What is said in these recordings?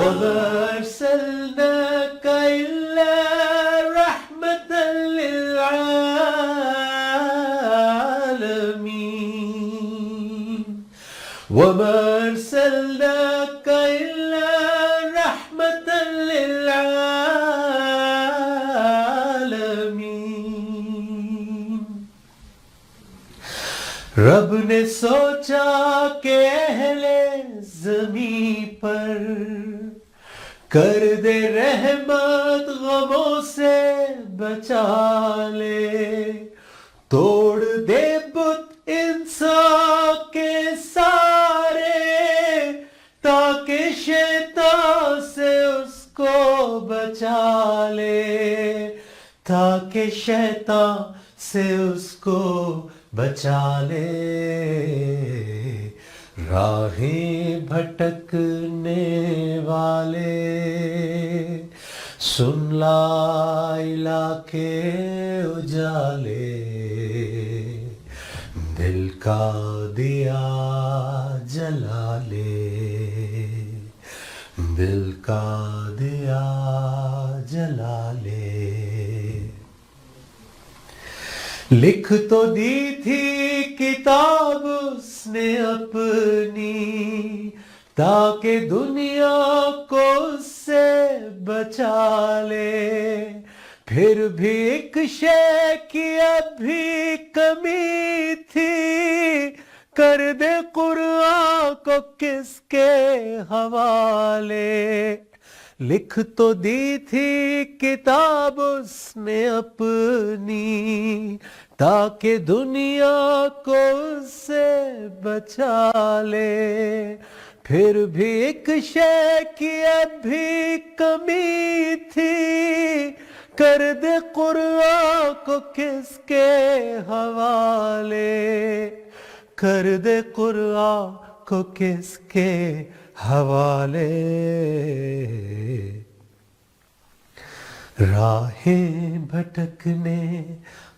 وما أرسلناك إلا رحمة للعالمين وما أرسلناك إلا رحمة للعالمين رب نے سوچا کہ اہل زمین پر کر دے رحمت غموں سے بچا لے توڑ دے بت انسان کے سارے تاکہ شیطان سے اس کو بچا لے تاکہ شیطان سے اس کو بچا لے راہیں بھٹکنے والے سن لا الہ کے اجالے دل کا دیا جلا لے دل کا دیا جلا لے لکھ تو دی تھی کتاب اس نے اپنی تاکہ دنیا کو اس سے بچا لے پھر بھی ایک شے کی اب بھی کمی تھی کر دے قرآن کو کس کے حوالے لکھ تو دی تھی کتاب اس نے اپنی تاکہ دنیا کو اس سے بچا لے پھر بھی ایک شے کی اب بھی کمی تھی کر دے قرآن کو کس کے حوالے کر دے قرآن کو کس کے حوالے راہیں بھٹکنے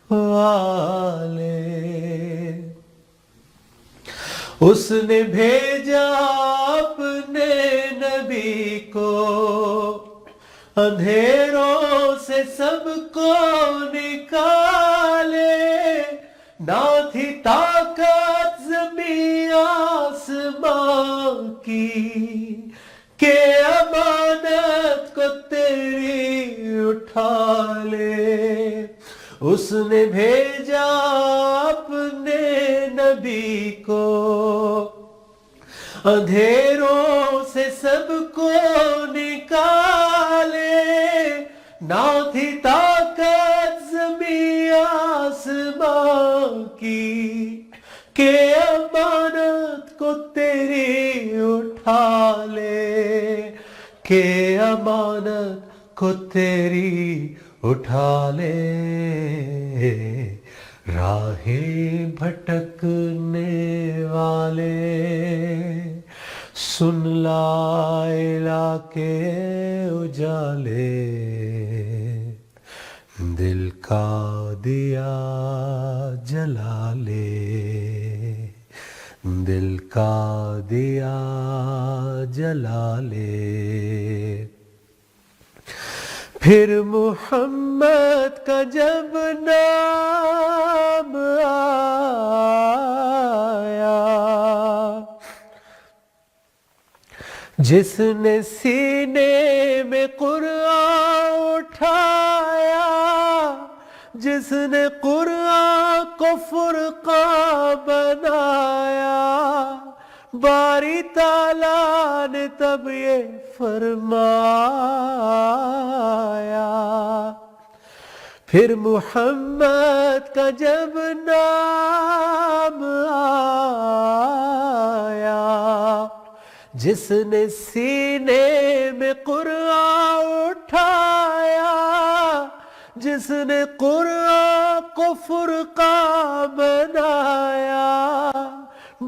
والے اس نے بھیجا اپنے نبی کو اندھیروں سے سب کو نکالے نہ تھی طاقت زمین آسمان کی کہ امانت کو تیری اٹھا لے اس نے بھیجا اپنے نبی کو اندھیروں سے سب کو نکالے نہ تھی طاقت زمین آسمان کی کہ امانت کو تیری اٹھا لے کہ امانت کو تیری اٹھا لے راہیں بھٹکنے والے سن لا الہ کے اجالے دل کا دیا جلا لے دل کا دیا جلا لے پھر محمد کا جب نام آیا جس نے سینے میں قرآن اٹھایا جس نے قرآن کو فرقان بنایا باری تعالیٰ نے تب یہ فرمایا پھر محمد کا جب نام آیا جس نے سینے میں قرآن اٹھایا جس نے قرآن کو فرقان بنایا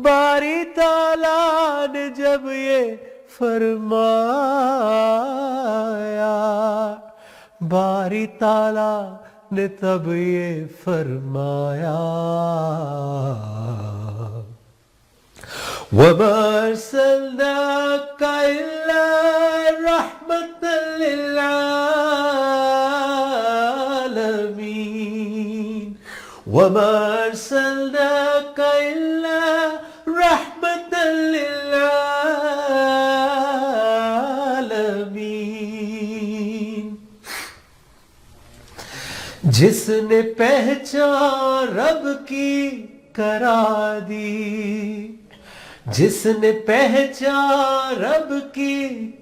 باری تعالیٰ نے جب یہ فرمایا باری تعالیٰ نے تب یہ فرمایا وَمَا أَرْسَلْنَاكَ إِلَّا وَمَا أَرْسَلْنَاكَ إِلَّا رَحْمَةً لِّلْعَالَمِينَ. جس نے پہچان رب کی کرا دی، جس نے پہچان رب کی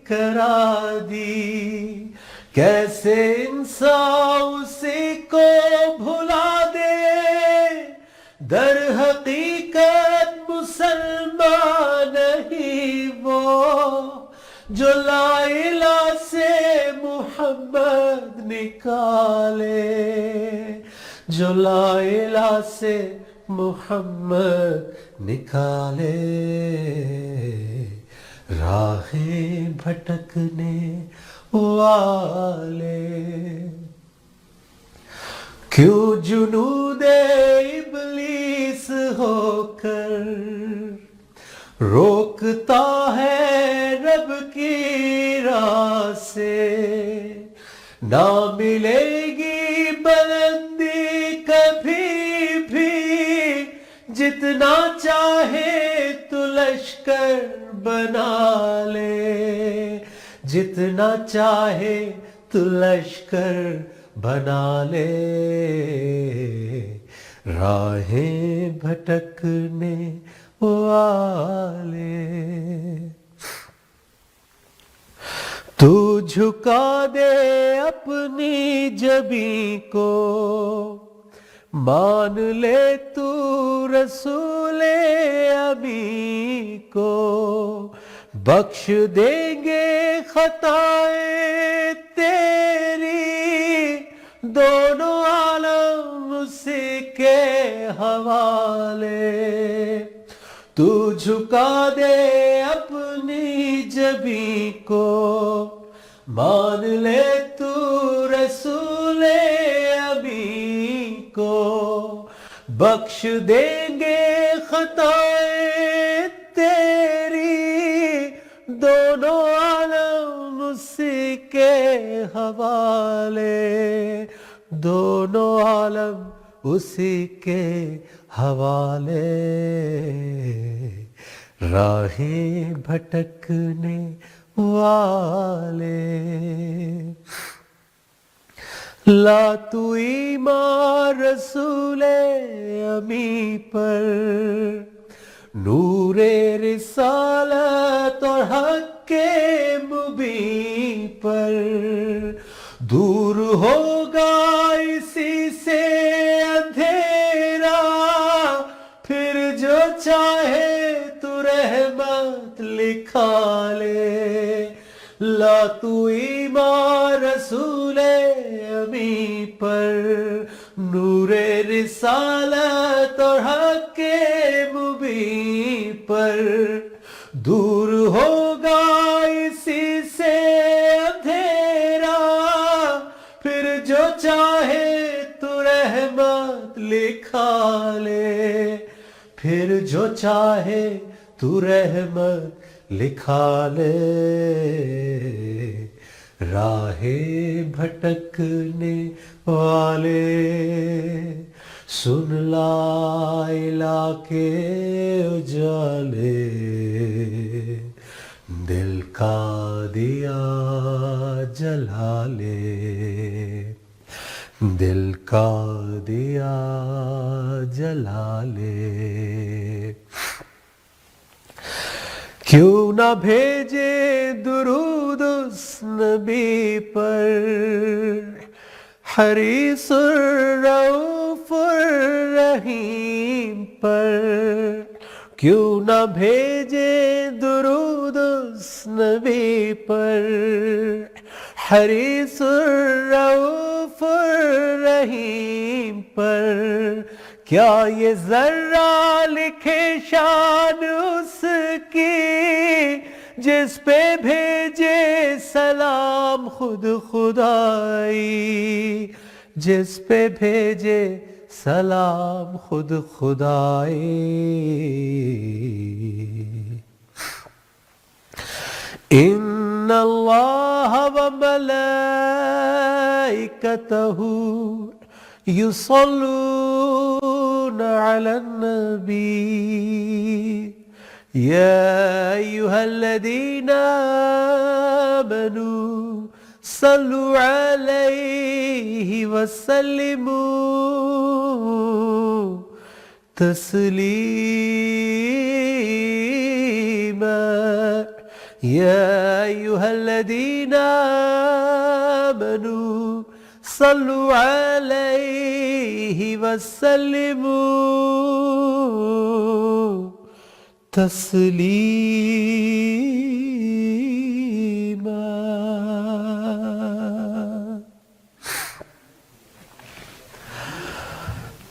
کرا دی، کیسے انسان اسی کو بھلا دے. در حقیقت مسلمان نہیں وہ جو لا الہ سے محمد نکالے، جو لا الہ سے محمد نکالے. راہیں بھٹکنے والے کیوں جنود ابلیس ہو کر روکتا ہے رب کی راہ سے. نہ ملے گی بلندی کبھی بھی، جتنا چاہے تو لشکر بنا لے، جتنا چاہے تو لشکر بنا لے. راہیں بھٹکنے والے تو جھکا دے اپنی جبیں کو، مان لے تو رسول امین کو. بخش دیں گے خطائیں تیری، دونوں عالم اسی کے حوالے. تو جھکا دے اپنی جبیں کو، مان لے تو رسول امین کو. بخش دیں گے خطائیں تیری، دونوں عالم اسی کے حوالے، دونوں عالم اسی کے حوالے. راہیں بھٹکنے والے لا تو ایمان رسول امین پر، نور رسالت اور حق کے مبین پر. دور ہوگا اسی سے اندھیرا، پھر جو چاہے تو رحمت لکھا لے. لا تو ایمان رسول امین پر، نور رسالت اور حق کے مبین پر. دور ہوگا اسی سے اندھیرا، پھر جو چاہے تو رحمت لکھا لے، پھر جو چاہے تو رحمت لکھا لے. راہیں بھٹکنے والے سن لا الہ کے اجالے، دل کا دیا جلا لے، دل کا دیا جلا لے. کیوں نہ بھیجے درود اس نبی پر، حریص الرؤوف الرحیم پر. کیوں نہ بھیجے درود اس نبی پر، حریص الرؤوف الرحیم پر. کیا یہ ذرہ لکھے شان اس کی، جس پہ بھیجے سلام خود خدائی، جس پہ بھیجے سلام خود خدائی. ان اللہ وملائکتہ یصلون على النبي يا أيها الذين آمنوا صلوا عليه وسلموا تسليما يا أيها الذين آمنوا صلوا عليه وسلموا تسليما.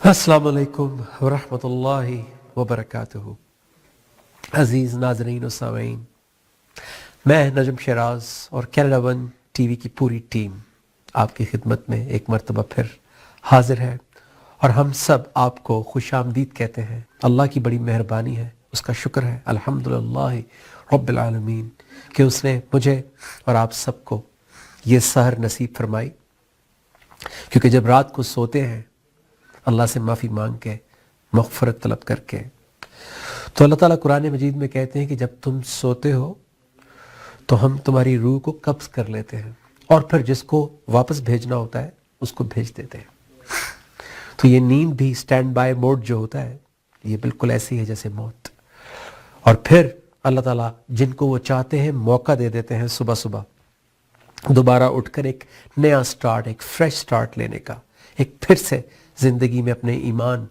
السلام علیکم ورحمۃ اللہ وبرکاتہ. عزیز ناظرین و سامعین، میں نجم شیراز اور کینیڈا ون ٹی وی کی پوری ٹیم آپ کی خدمت میں ایک مرتبہ پھر حاضر ہے، اور ہم سب آپ کو خوش آمدید کہتے ہیں. اللہ کی بڑی مہربانی ہے، اس کا شکر ہے الحمدللہ رب العالمین کہ اس نے مجھے اور آپ سب کو یہ سحر نصیب فرمائی. کیونکہ جب رات کو سوتے ہیں اللہ سے معافی مانگ کے، مغفرت طلب کر کے، تو اللہ تعالیٰ قرآن مجید میں کہتے ہیں کہ جب تم سوتے ہو تو ہم تمہاری روح کو قبض کر لیتے ہیں، اور پھر جس کو واپس بھیجنا ہوتا ہے اس کو بھیج دیتے ہیں. تو یہ نیند بھی اسٹینڈ بائی موڈ جو ہوتا ہے یہ بالکل ایسی ہے جیسے موت. اور پھر اللہ تعالیٰ جن کو وہ چاہتے ہیں موقع دے دیتے ہیں صبح صبح دوبارہ اٹھ کر ایک نیا سٹارٹ، ایک فریش سٹارٹ لینے کا، ایک پھر سے زندگی میں اپنے ایمان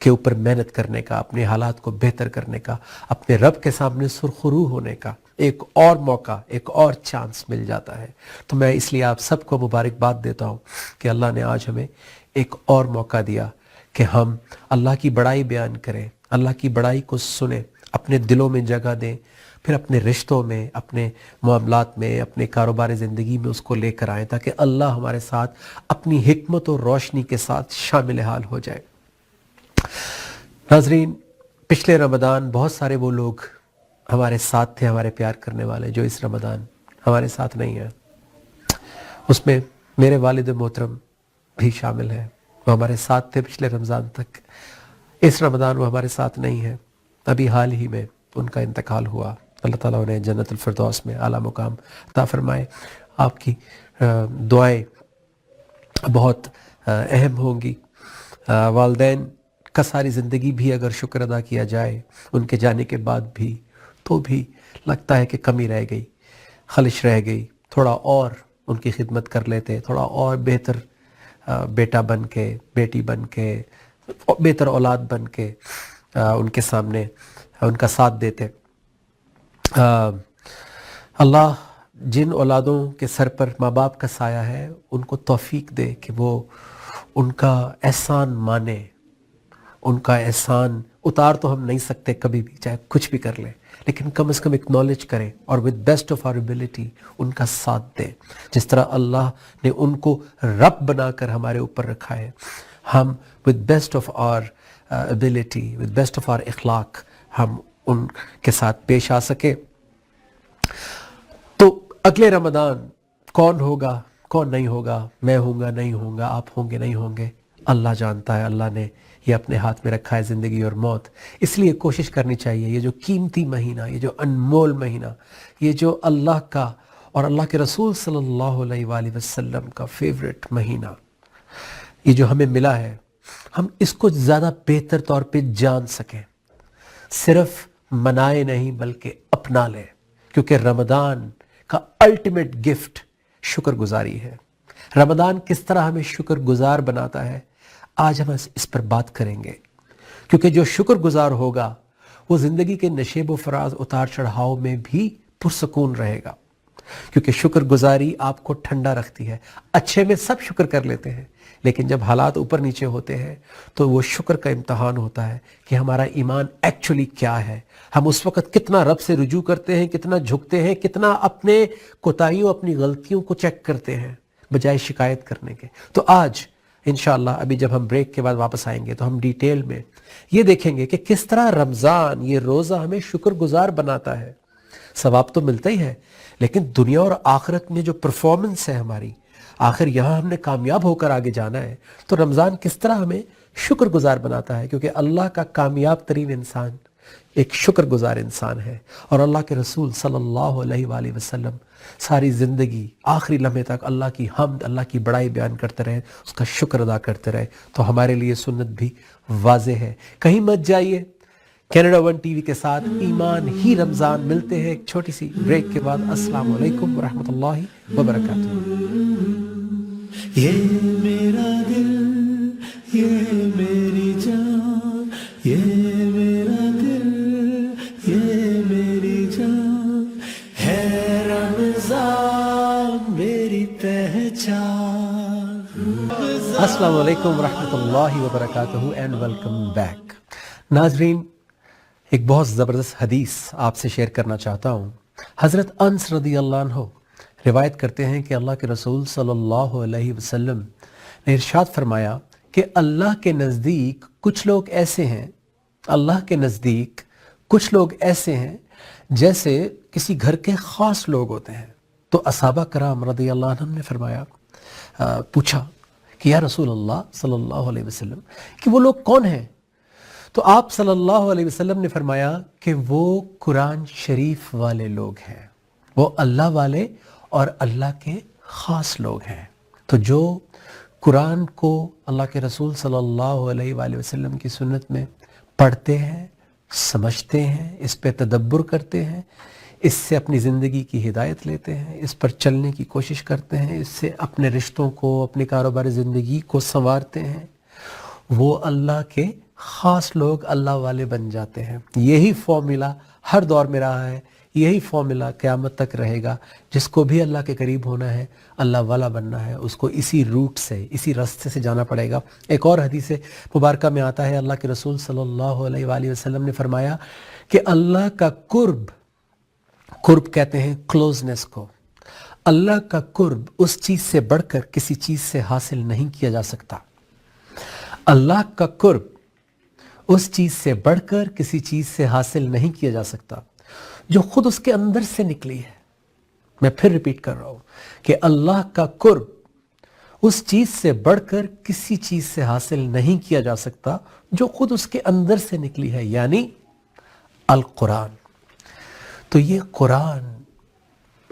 کے اوپر محنت کرنے کا، اپنے حالات کو بہتر کرنے کا، اپنے رب کے سامنے سرخرو ہونے کا ایک اور موقع، ایک اور چانس مل جاتا ہے. تو میں اس لیے آپ سب کو مبارکباد دیتا ہوں کہ اللہ نے آج ہمیں ایک اور موقع دیا کہ ہم اللہ کی بڑائی بیان کریں، اللہ کی بڑائی کو سنیں، اپنے دلوں میں جگہ دیں، پھر اپنے رشتوں میں، اپنے معاملات میں، اپنے کاروبار زندگی میں اس کو لے کر آئیں تاکہ اللہ ہمارے ساتھ اپنی حکمت اور روشنی کے ساتھ شامل حال ہو جائے. ناظرین، پچھلے رمضان بہت سارے وہ لوگ ہمارے ساتھ تھے، ہمارے پیار کرنے والے، جو اس رمضان ہمارے ساتھ نہیں ہیں. اس میں میرے والد محترم بھی شامل ہیں، وہ ہمارے ساتھ تھے پچھلے رمضان تک. اس رمضان وہ ہمارے ساتھ نہیں ہیں، ابھی حال ہی میں ان کا انتقال ہوا. اللہ تعالیٰ انہیں جنت الفردوس میں اعلیٰ مقام عطا فرمائے. آپ کی دعائیں بہت اہم ہوں گی. والدین کا ساری زندگی بھی اگر شکر ادا کیا جائے ان کے جانے کے بعد بھی، تو بھی لگتا ہے کہ کمی رہ گئی، خلش رہ گئی. تھوڑا اور ان کی خدمت کر لیتے، تھوڑا اور بہتر بیٹا بن کے، بیٹی بن کے، بہتر اولاد بن کے ان کے سامنے ان کا ساتھ دیتے. اللہ جن اولادوں کے سر پر ماں باپ کا سایہ ہے ان کو توفیق دے کہ وہ ان کا احسان مانے. ان کا احسان اتار تو ہم نہیں سکتے کبھی بھی، چاہے کچھ بھی کر لیں، لیکن کم از کم اکنالج کریں اور with best of our ability ان کا ساتھ دیں. جس طرح اللہ نے ان کو رب بنا کر ہمارے اوپر رکھا ہے، ہم with best of our ability، with best of our اخلاق ہم ان کے ساتھ پیش آ سکے. تو اگلے رمضان کون ہوگا، کون نہیں ہوگا، میں ہوں گا نہیں ہوں گا، آپ ہوں گے نہیں ہوں گے، اللہ جانتا ہے. اللہ نے یہ اپنے ہاتھ میں رکھا ہے زندگی اور موت. اس لیے کوشش کرنی چاہیے یہ جو قیمتی مہینہ، یہ جو انمول مہینہ، یہ جو اللہ کا اور اللہ کے رسول صلی اللہ علیہ وآلہ وسلم کا فیورٹ مہینہ، یہ جو ہمیں ملا ہے، ہم اس کو زیادہ بہتر طور پہ جان سکیں. صرف منائے نہیں بلکہ اپنا لیں، کیونکہ رمضان کا الٹیمیٹ گفٹ شکر گزاری ہے. رمضان کس طرح ہمیں شکر گزار بناتا ہے، آج ہم اس پر بات کریں گے. کیونکہ جو شکر گزار ہوگا وہ زندگی کے نشیب و فراز، اتار چڑھاؤ میں بھی پرسکون رہے گا. کیونکہ شکر گزاری آپ کو ٹھنڈا رکھتی ہے. اچھے میں سب شکر کر لیتے ہیں، لیکن جب حالات اوپر نیچے ہوتے ہیں تو وہ شکر کا امتحان ہوتا ہے کہ ہمارا ایمان ایکچولی کیا ہے. ہم اس وقت کتنا رب سے رجوع کرتے ہیں، کتنا جھکتے ہیں، کتنا اپنے کوتاہیوں، اپنی غلطیوں کو چیک کرتے ہیں بجائے شکایت کرنے کے. تو آج انشاءاللہ ابھی جب ہم بریک کے بعد واپس آئیں گے تو ہم ڈیٹیل میں یہ دیکھیں گے کہ کس طرح رمضان، یہ روزہ ہمیں شکر گزار بناتا ہے. ثواب تو ملتا ہی ہے، لیکن دنیا اور آخرت میں جو پرفارمنس ہے ہماری، آخر یہاں ہم نے کامیاب ہو کر آگے جانا ہے، تو رمضان کس طرح ہمیں شکر گزار بناتا ہے، کیونکہ اللہ کا کامیاب ترین انسان ایک شکر گزار انسان ہے، اور اللہ کے رسول صلی اللہ علیہ وآلہ وسلم ساری زندگی آخری لمحے تک اللہ کی حمد، اللہ کی بڑائی بیان کرتے رہے، اس کا شکر ادا کرتے رہے. تو ہمارے لیے سنت بھی واضح ہے. کہیں مت جائیے، کینیڈا ون ٹی وی کے ساتھ ایمان ہی رمضان. ملتے ہیں ایک چھوٹی سی بریک کے بعد. السلام علیکم ورحمۃ اللہ وبرکاتہ. یہ میرا دل، یہ میری جان، یہ میرا دل، یہ میری جان ہے رمضان میری پہچان. السلام علیکم ورحمۃ اللہ وبرکاتہ اینڈ ویلکم بیک. ناظرین، ایک بہت زبردست حدیث آپ سے شیئر کرنا چاہتا ہوں. حضرت انس رضی اللہ عنہ روایت کرتے ہیں کہ اللہ کے رسول صلی اللہ علیہ وسلم نے ارشاد فرمایا کہ اللہ کے نزدیک کچھ لوگ ایسے ہیں، اللہ کے نزدیک کچھ لوگ ایسے ہیں جیسے کسی گھر کے خاص لوگ ہوتے ہیں. تو اصحابہ کرام رضی اللہ عنہ نے فرمایا، پوچھا کہ یا رسول اللہ صلی اللہ علیہ وسلم کہ وہ لوگ کون ہیں؟ تو آپ صلی اللہ علیہ وسلم نے فرمایا کہ وہ قرآن شریف والے لوگ ہیں، وہ اللہ والے اور اللہ کے خاص لوگ ہیں. تو جو قرآن کو اللہ کے رسول صلی اللہ علیہ وآلہ وسلم کی سنت میں پڑھتے ہیں، سمجھتے ہیں، اس پہ تدبر کرتے ہیں، اس سے اپنی زندگی کی ہدایت لیتے ہیں، اس پر چلنے کی کوشش کرتے ہیں، اس سے اپنے رشتوں کو، اپنی کاروباری زندگی کو سنوارتے ہیں، وہ اللہ کے خاص لوگ، اللہ والے بن جاتے ہیں. یہی فارمولا ہر دور میں رہا ہے، یہی فارمولا قیامت تک رہے گا. جس کو بھی اللہ کے قریب ہونا ہے، اللہ والا بننا ہے، اس کو اسی روٹ سے، اسی راستے سے جانا پڑے گا. ایک اور حدیث مبارکہ میں آتا ہے، اللہ کے رسول صلی اللہ علیہ وآلہ وسلم نے فرمایا کہ اللہ کا قرب کہتے ہیں کلوزنس کو. اللہ کا قرب اس چیز سے بڑھ کر کسی چیز سے حاصل نہیں کیا جا سکتا. اللہ کا قرب اس چیز سے بڑھ کر کسی چیز سے حاصل نہیں کیا جا سکتا جو خود اس کے اندر سے نکلی ہے. میں پھر ریپیٹ کر رہا ہوں کہ اللہ کا قرب اس چیز سے بڑھ کر کسی چیز سے حاصل نہیں کیا جا سکتا جو خود اس کے اندر سے نکلی ہے، یعنی القرآن. تو یہ قرآن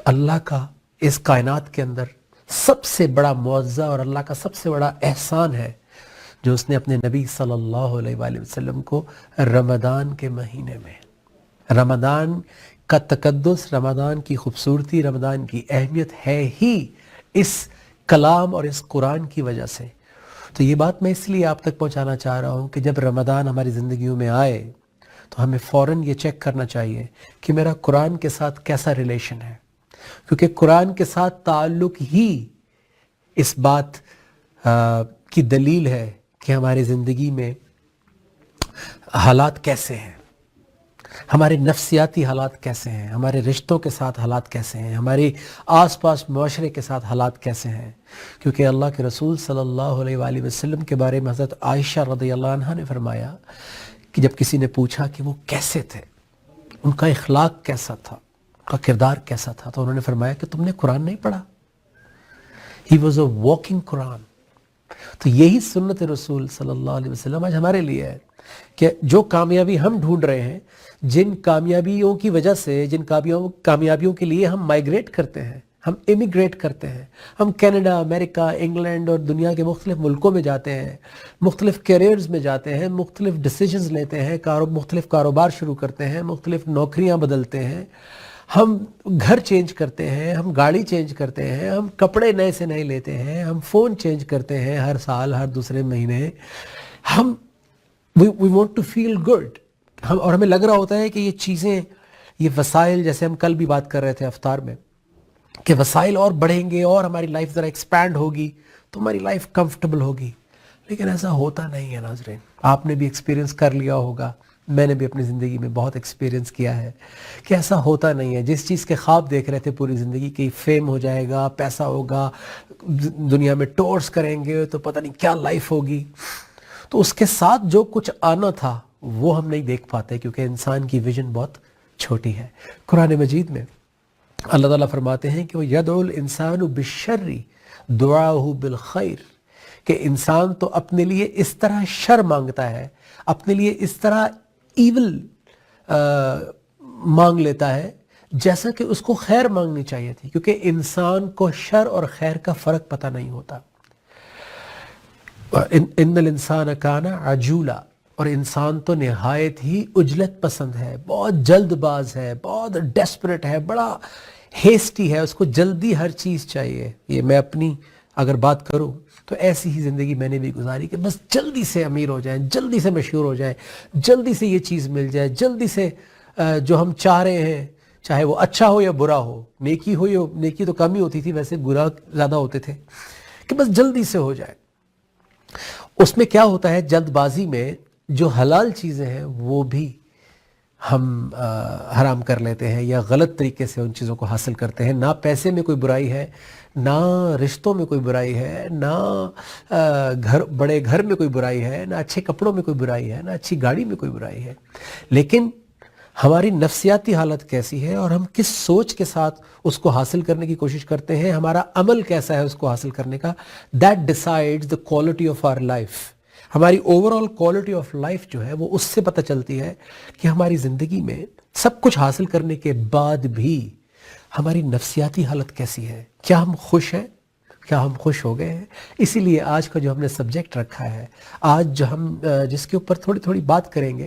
اللہ کا اس کائنات کے اندر سب سے بڑا معجزہ اور اللہ کا سب سے بڑا احسان ہے جو اس نے اپنے نبی صلی اللہ علیہ وآلہ وسلم کو رمضان کے مہینے میں، رمضان کا تقدس، رمضان کی خوبصورتی، رمضان کی اہمیت ہے ہی اس کلام اور اس قرآن کی وجہ سے. تو یہ بات میں اس لیے آپ تک پہنچانا چاہ رہا ہوں کہ جب رمضان ہماری زندگیوں میں آئے تو ہمیں فوراً یہ چیک کرنا چاہیے کہ میرا قرآن کے ساتھ کیسا ریلیشن ہے، کیونکہ قرآن کے ساتھ تعلق ہی اس بات کی دلیل ہے کہ ہماری زندگی میں حالات کیسے ہیں، ہمارے نفسیاتی حالات کیسے ہیں، ہمارے رشتوں کے ساتھ حالات کیسے ہیں، ہمارے آس پاس معاشرے کے ساتھ حالات کیسے ہیں. کیونکہ اللہ کے رسول صلی اللہ علیہ وآلہ وسلم کے بارے میں حضرت عائشہ رضی اللہ عنہ نے فرمایا کہ جب کسی نے پوچھا کہ وہ کیسے تھے، ان کا اخلاق کیسا تھا، ان کا کردار کیسا تھا، تو انہوں نے فرمایا کہ تم نے قرآن نہیں پڑھا. He was a walking قرآن. تو یہی سنت رسول صلی اللہ علیہ وسلم آج ہمارے لیے ہے کہ جو کامیابی ہم ڈھونڈ رہے ہیں، جن کامیابیوں کی وجہ سے، جن کامیابیوں کے لیے ہم مائیگریٹ کرتے ہیں، ہم امیگریٹ کرتے ہیں، ہم کینیڈا، امریکہ، انگلینڈ اور دنیا کے مختلف ملکوں میں جاتے ہیں، مختلف کیریئرز میں جاتے ہیں، مختلف ڈیسیجنز لیتے ہیں، مختلف کاروبار شروع کرتے ہیں، مختلف نوکریاں بدلتے ہیں، ہم گھر چینج کرتے ہیں، ہم گاڑی چینج کرتے ہیں، ہم کپڑے نئے سے نئے لیتے ہیں، ہم فون چینج کرتے ہیں ہر سال، ہر دوسرے مہینے. ہم we want to feel good، اور ہمیں لگ رہا ہوتا ہے کہ یہ چیزیں، یہ وسائل، جیسے ہم کل بھی بات کر رہے تھے افطار میں کہ وسائل اور بڑھیں گے اور ہماری لائف ذرا ایکسپینڈ ہوگی تو ہماری لائف کمفرٹیبل ہوگی. لیکن ایسا ہوتا نہیں ہے ناظرین. آپ نے بھی ایکسپیرینس کر لیا ہوگا، میں نے بھی اپنی زندگی میں بہت ایکسپیرینس کیا ہے کہ ایسا ہوتا نہیں ہے. جس چیز کے خواب دیکھ رہے تھے پوری زندگی کہ فیم ہو جائے گا، پیسہ ہوگا، دنیا میں ٹورس کریں گے تو پتہ نہیں کیا لائف ہوگی، تو اس کے ساتھ جو کچھ آنا تھا وہ ہم نہیں دیکھ پاتے کیونکہ انسان کی ویژن بہت چھوٹی ہے. قرآن مجید میں اللہ تعالیٰ فرماتے ہیں کہ وہ یدعو الانسان بالشر دعاءہ بالخیر، کہ انسان تو اپنے لیے اس طرح شر مانگتا ہے، اپنے لیے اس طرح ایول مانگ لیتا ہے جیسا کہ اس کو خیر مانگنی چاہیے تھی، کیونکہ انسان کو شر اور خیر کا فرق پتہ نہیں ہوتا۔ ان الانسان کان عجولا، اور انسان تو نہایت ہی عجلت پسند ہے، بہت جلد باز ہے، بہت ڈیسپریٹ ہے، بڑا ہیسٹی ہے، اس کو جلدی ہر چیز چاہیے۔ یہ میں اپنی اگر بات کروں تو ایسی ہی زندگی میں نے بھی گزاری کہ بس جلدی سے امیر ہو جائیں، جلدی سے مشہور ہو جائیں، جلدی سے یہ چیز مل جائے، جلدی سے جو ہم چاہ رہے ہیں، چاہے وہ اچھا ہو یا برا ہو، نیکی ہو یا نیکی تو کم ہی ہوتی تھی، ویسے گناہ زیادہ ہوتے تھے، کہ بس جلدی سے ہو جائے۔ اس میں کیا ہوتا ہے، جلد بازی میں جو حلال چیزیں ہیں وہ بھی ہم حرام کر لیتے ہیں یا غلط طریقے سے ان چیزوں کو حاصل کرتے ہیں۔ نہ پیسے میں کوئی برائی ہے، نہ رشتوں میں کوئی برائی ہے، نہ بڑے گھر میں کوئی برائی ہے، نہ اچھے کپڑوں میں کوئی برائی ہے، نہ اچھی گاڑی میں کوئی برائی ہے، لیکن ہماری نفسیاتی حالت کیسی ہے اور ہم کس سوچ کے ساتھ اس کو حاصل کرنے کی کوشش کرتے ہیں، ہمارا عمل کیسا ہے اس کو حاصل کرنے کا، that decides the quality of our life۔ ہماری اوورآل کوالٹی آف لائف جو ہے وہ اس سے پتہ چلتی ہے کہ ہماری زندگی میں سب کچھ حاصل کرنے کے بعد بھی ہماری نفسیاتی حالت کیسی ہے، کیا ہم خوش ہیں، کیا ہم خوش ہو گئے ہیں۔ اسی لیے آج کا جو ہم نے سبجیکٹ رکھا ہے، آج جو ہم جس کے اوپر تھوڑی تھوڑی بات کریں گے،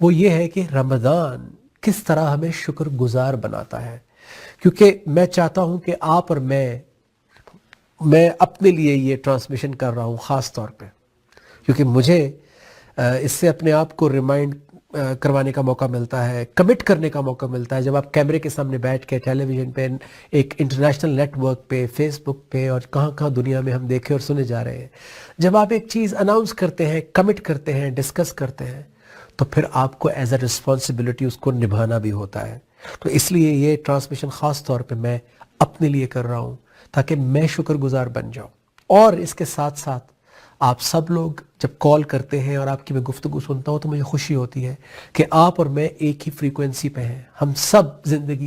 وہ یہ ہے کہ رمضان کس طرح ہمیں شکر گزار بناتا ہے۔ کیونکہ میں چاہتا ہوں کہ آپ اور میں اپنے لیے یہ ٹرانسمیشن کر رہا ہوں خاص طور پہ، کیونکہ مجھے اس سے اپنے آپ کو ریمائنڈ کروانے کا موقع ملتا ہے، کمٹ کرنے کا موقع ملتا ہے، جب آپ کیمرے کے سامنے بیٹھ کے ٹیلی ویژن پہ، ایک انٹرنیشنل نیٹ ورک پہ، فیس بک پہ، اور کہاں کہاں دنیا میں ہم دیکھے اور سنے جا رہے ہیں، جب آپ ایک چیز اناؤنس کرتے ہیں، کمٹ کرتے ہیں، ڈسکس کرتے ہیں، تو پھر آپ کو ایز اے رسپانسبلٹی اس کو نبھانا بھی ہوتا ہے۔ تو اس لیے یہ ٹرانسمیشن خاص طور پہ میں اپنے لیے کر رہا ہوں تاکہ میں شکر گزار بن جاؤں۔ اور اس کے ساتھ ساتھ آپ سب لوگ جب کال کرتے ہیں اور آپ کی میں گفتگو سنتا ہوں تو مجھے خوشی ہوتی ہے کہ آپ اور میں ایک ہی فریکوینسی پہ ہیں۔ ہم سب زندگی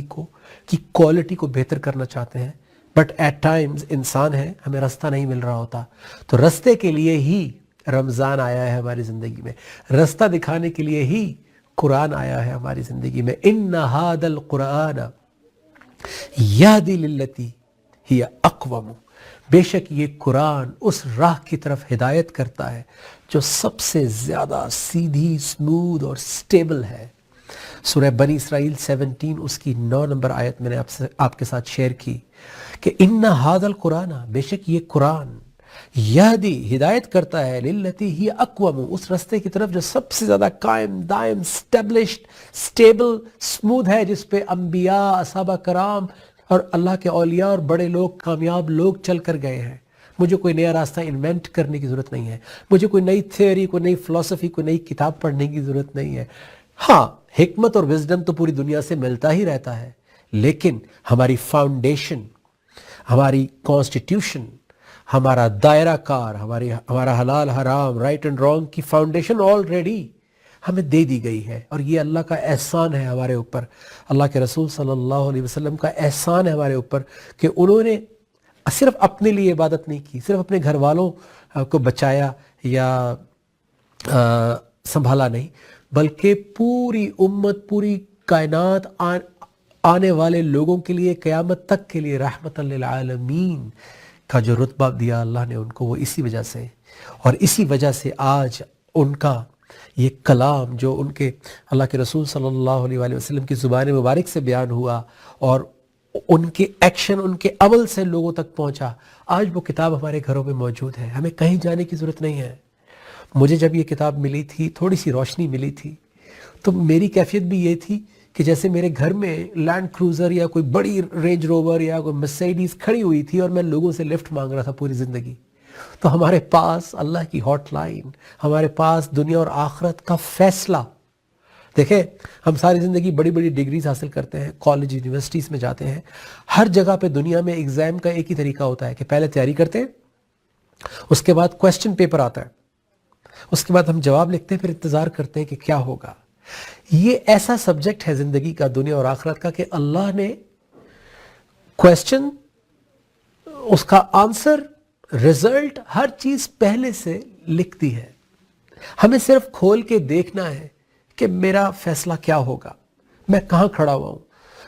کی کوالٹی کو بہتر کرنا چاہتے ہیں، بٹ ایٹ ٹائمز انسان ہے، ہمیں راستہ نہیں مل رہا ہوتا، تو راستے کے لیے ہی رمضان آیا ہے ہماری زندگی میں، راستہ دکھانے کے لیے ہی قرآن آیا ہے ہماری زندگی میں۔ ان ھذا القرآن یہدی للتی ہی اقوم، بے شک یہ قرآن اس راہ کی طرف ہدایت کرتا ہے جو سب سے زیادہ سیدھی، سموتھ اور سٹیبل ہے۔ سورہ بنی اسرائیل 17 اس کی 9 نمبر آیت میں نے آپ کے ساتھ شیئر کی کہ ان ھذا القرآن، بے شک یہ قرآن، یہدی ہدایت کرتا ہے، للتی ہی اقوم، اس رستے کی طرف جو سب سے زیادہ قائم دائم، اسٹیبلشڈ، سٹیبل، سموتھ ہے، جس پہ انبیاء، صحابہ کرام اور اللہ کے اولیاء اور بڑے لوگ، کامیاب لوگ چل کر گئے ہیں۔ مجھے کوئی نیا راستہ انوینٹ کرنے کی ضرورت نہیں ہے، مجھے کوئی نئی تھیوری، کوئی نئی فلسفی، کوئی نئی کتاب پڑھنے کی ضرورت نہیں ہے۔ ہاں، حکمت اور وزڈم تو پوری دنیا سے ملتا ہی رہتا ہے، لیکن ہماری فاؤنڈیشن، ہماری کانسٹیٹیوشن، ہمارا دائرہ کار، ہمارا حلال حرام، رائٹ اینڈ رانگ کی فاؤنڈیشن آلریڈی ہمیں دے دی گئی ہے، اور یہ اللہ کا احسان ہے ہمارے اوپر، اللہ کے رسول صلی اللہ علیہ وسلم کا احسان ہے ہمارے اوپر کہ انہوں نے صرف اپنے لیے عبادت نہیں کی، صرف اپنے گھر والوں کو بچایا یا سنبھالا نہیں، بلکہ پوری امت، پوری کائنات، آنے والے لوگوں کے لیے، قیامت تک کے لیے رحمت للعالمین کا جو رتبہ دیا اللہ نے ان کو، وہ اسی وجہ سے، اور اسی وجہ سے آج ان کا یہ کلام جو ان کے اللہ کے رسول صلی اللہ علیہ وآلہ وسلم کی زبان مبارک سے بیان ہوا اور ان کے ایکشن، ان کے عمل سے لوگوں تک پہنچا، آج وہ کتاب ہمارے گھروں میں موجود ہے، ہمیں کہیں جانے کی ضرورت نہیں ہے۔ مجھے جب یہ کتاب ملی تھی، تھوڑی سی روشنی ملی تھی، تو میری کیفیت بھی یہ تھی کہ جیسے میرے گھر میں لینڈ کروزر یا کوئی بڑی رینج روور یا کوئی مرسیڈیز کھڑی ہوئی تھی اور میں لوگوں سے لفٹ مانگ رہا تھا پوری زندگی، تو ہمارے پاس اللہ کی ہاٹ لائن، ہمارے پاس دنیا اور آخرت کا فیصلہ۔ دیکھیں، ہم ساری زندگی بڑی بڑی ڈگریز حاصل کرتے ہیں، کالج، یونیورسٹیز میں جاتے ہیں، ہر جگہ پہ دنیا میں ایگزام کا ایک ہی طریقہ ہوتا ہے کہ پہلے تیاری کرتے ہیں، اس کے بعد کویسچن پیپر آتا ہے، اس کے بعد ہم جواب لکھتے ہیں، پھر انتظار کرتے ہیں کہ کیا ہوگا۔ یہ ایسا سبجیکٹ ہے زندگی کا، دنیا اور آخرت کا، کہ اللہ نے کویسچن، اس کا آنسر رزلٹ ہر چیز پہلے سے لکھتی ہے. ہمیں صرف کھول کے دیکھنا ہے کہ میرا فیصلہ کیا ہوگا, میں کہاں کھڑا ہوا ہوں.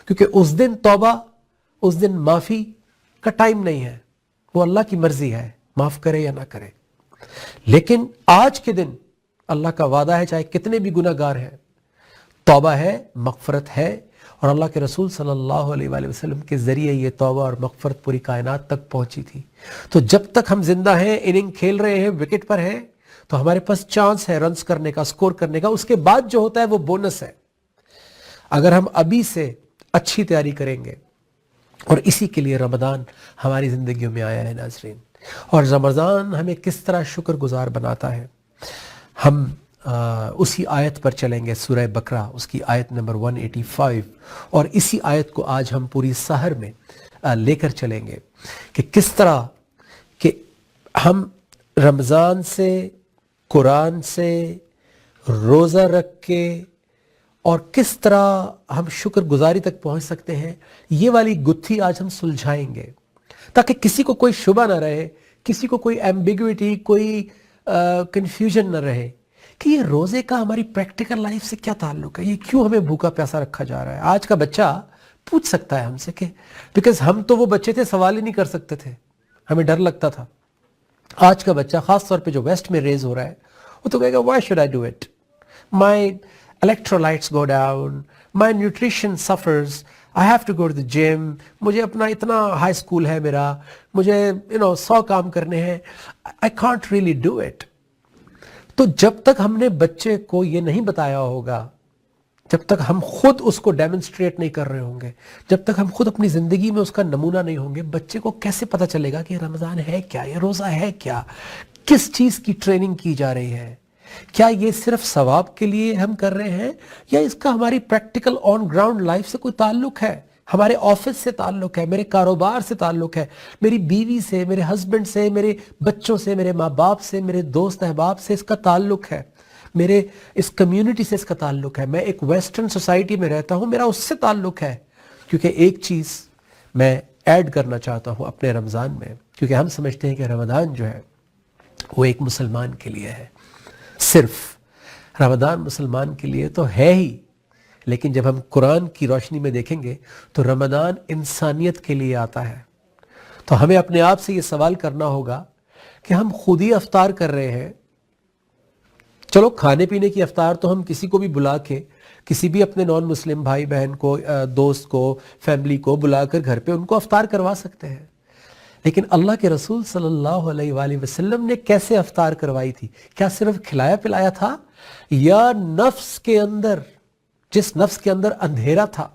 کیونکہ اس دن توبہ, اس دن معافی کا ٹائم نہیں ہے, وہ اللہ کی مرضی ہے معاف کرے یا نہ کرے. لیکن آج کے دن اللہ کا وعدہ ہے, چاہے کتنے بھی گناہ گار ہیں, توبہ ہے, مغفرت ہے, اور اللہ کے رسول صلی اللہ علیہ وآلہ وسلم کے ذریعے یہ توبہ اور مغفرت پوری کائنات تک پہنچی تھی. تو جب تک ہم زندہ ہیں, اننگ کھیل رہے ہیں, وکٹ پر ہیں, تو ہمارے پاس چانس ہے رنز کرنے کا, سکور کرنے کا. اس کے بعد جو ہوتا ہے وہ بونس ہے. اگر ہم ابھی سے اچھی تیاری کریں گے, اور اسی کے لیے رمضان ہماری زندگیوں میں آیا ہے ناظرین. اور رمضان ہمیں کس طرح شکر گزار بناتا ہے, ہم اسی آیت پر چلیں گے, سورہ بقرہ اس کی آیت نمبر 185, اور اسی آیت کو آج ہم پوری سحر میں لے کر چلیں گے کہ کس طرح کہ ہم رمضان سے, قرآن سے, روزہ رکھ کے, اور کس طرح ہم شکر گزاری تک پہنچ سکتے ہیں. یہ والی گتھی آج ہم سلجھائیں گے تاکہ کسی کو کوئی شبہ نہ رہے, کسی کو کوئی ایمبیگوٹی, کوئی کنفیوژن نہ رہے کہ یہ روزے کا ہماری پریکٹیکل لائف سے کیا تعلق ہے, یہ کیوں ہمیں بھوکا پیاسا رکھا جا رہا ہے. آج کا بچہ پوچھ سکتا ہے ہم سے کہ بیکاز ہم تو وہ بچے تھے, سوال ہی نہیں کر سکتے تھے, ہمیں ڈر لگتا تھا. آج کا بچہ خاص طور پہ جو ویسٹ میں ریز ہو رہا ہے, وہ تو کہے گا why should I do it, my electrolytes go down, my nutrition suffers, I have to go to the gym, مجھے اپنا اتنا ہائی اسکول ہے میرا, مجھے 100 کام کرنے ہیں, I can't really do it. تو جب تک ہم نے بچے کو یہ نہیں بتایا ہوگا, جب تک ہم خود اس کو ڈیمونسٹریٹ نہیں کر رہے ہوں گے, جب تک ہم خود اپنی زندگی میں اس کا نمونہ نہیں ہوں گے, بچے کو کیسے پتہ چلے گا کہ رمضان ہے کیا, یہ روزہ ہے کیا, کس چیز کی ٹریننگ کی جا رہی ہے, کیا یہ صرف ثواب کے لیے ہم کر رہے ہیں یا اس کا ہماری پریکٹیکل آن گراؤنڈ لائف سے کوئی تعلق ہے, ہمارے آفس سے تعلق ہے, میرے کاروبار سے تعلق ہے, میری بیوی سے, میرے ہسبینڈ سے, میرے بچوں سے, میرے ماں باپ سے, میرے دوست احباب سے اس کا تعلق ہے, میرے اس کمیونٹی سے اس کا تعلق ہے, میں ایک ویسٹرن سوسائٹی میں رہتا ہوں, میرا اس سے تعلق ہے. کیونکہ ایک چیز میں ایڈ کرنا چاہتا ہوں اپنے رمضان میں, کیونکہ ہم سمجھتے ہیں کہ رمضان جو ہے وہ ایک مسلمان کے لیے ہے, صرف رمضان مسلمان کے لیے تو ہے ہی, لیکن جب ہم قرآن کی روشنی میں دیکھیں گے تو رمضان انسانیت کے لیے آتا ہے. تو ہمیں اپنے آپ سے یہ سوال کرنا ہوگا کہ ہم خود ہی افطار کر رہے ہیں. چلو کھانے پینے کی افطار تو ہم کسی کو بھی بلا کے, کسی بھی اپنے نان مسلم بھائی بہن کو, دوست کو, فیملی کو بلا کر گھر پہ ان کو افطار کروا سکتے ہیں. لیکن اللہ کے رسول صلی اللہ علیہ وآلہ وسلم نے کیسے افطار کروائی تھی؟ کیا صرف کھلایا پلایا تھا, یا نفس کے اندر, جس نفس کے اندر اندھیرا تھا,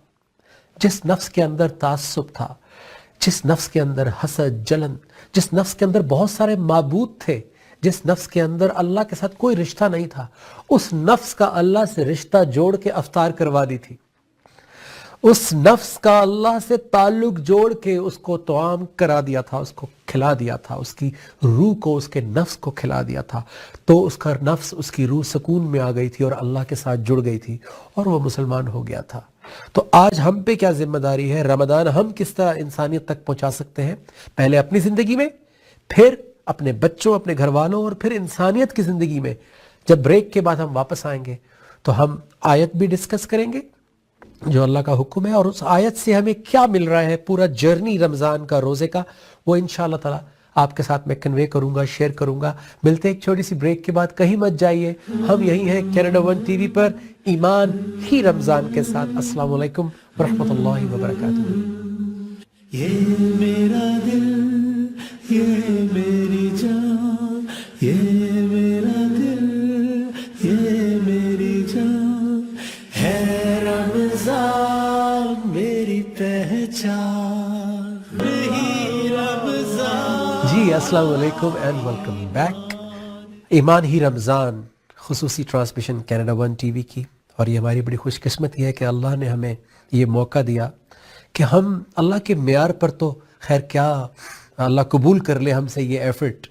جس نفس کے اندر تعصب تھا, جس نفس کے اندر حسد, جلن, جس نفس کے اندر بہت سارے معبود تھے, جس نفس کے اندر اللہ کے ساتھ کوئی رشتہ نہیں تھا, اس نفس کا اللہ سے رشتہ جوڑ کے افطار کروا دی تھی. اس نفس کا اللہ سے تعلق جوڑ کے اس کو طعام کرا دیا تھا, اس کو کھلا دیا تھا, اس کی روح کو, اس کے نفس کو کھلا دیا تھا, تو اس کا نفس, اس کی روح سکون میں آ گئی تھی اور اللہ کے ساتھ جڑ گئی تھی اور وہ مسلمان ہو گیا تھا. تو آج ہم پہ کیا ذمہ داری ہے؟ رمضان ہم کس طرح انسانیت تک پہنچا سکتے ہیں؟ پہلے اپنی زندگی میں, پھر اپنے بچوں, اپنے گھر والوں, اور پھر انسانیت کی زندگی میں. جب بریک کے بعد ہم واپس آئیں گے تو ہم آیت بھی ڈسکس کریں گے جو اللہ کا حکم ہے, اور اس آیت سے ہمیں کیا مل رہا ہے, پورا جرنی رمضان کا, روزے کا, وہ انشاءاللہ تعالی آپ کے ساتھ میں کنوے کروں گا, شیئر کروں گا. ملتے ایک چھوٹی سی بریک کے بعد, کہیں مت جائیے, ہم یہی ہیں کینیڈا ون ٹی وی پر ایمان ہی رمضان کے ساتھ. السلام علیکم ورحمۃ اللہ وبرکاتہ. یہ میرا دل, یہ میری جان, یہ میرا دل, یہ میری جان ہے رمضان میری پہچان, نہیں رمضان. جی السلام علیکم اینڈ ویلکم بیک. ایمان ہی رمضان خصوصی transmission Canada one T V کی, اور یہ ہماری بڑی خوش قسمتی ہے کہ اللہ نے ہمیں یہ موقع دیا کہ ہم اللہ کے معیار پر, تو خیر کیا اللہ قبول کر لے ہم سے یہ ایفرٹ,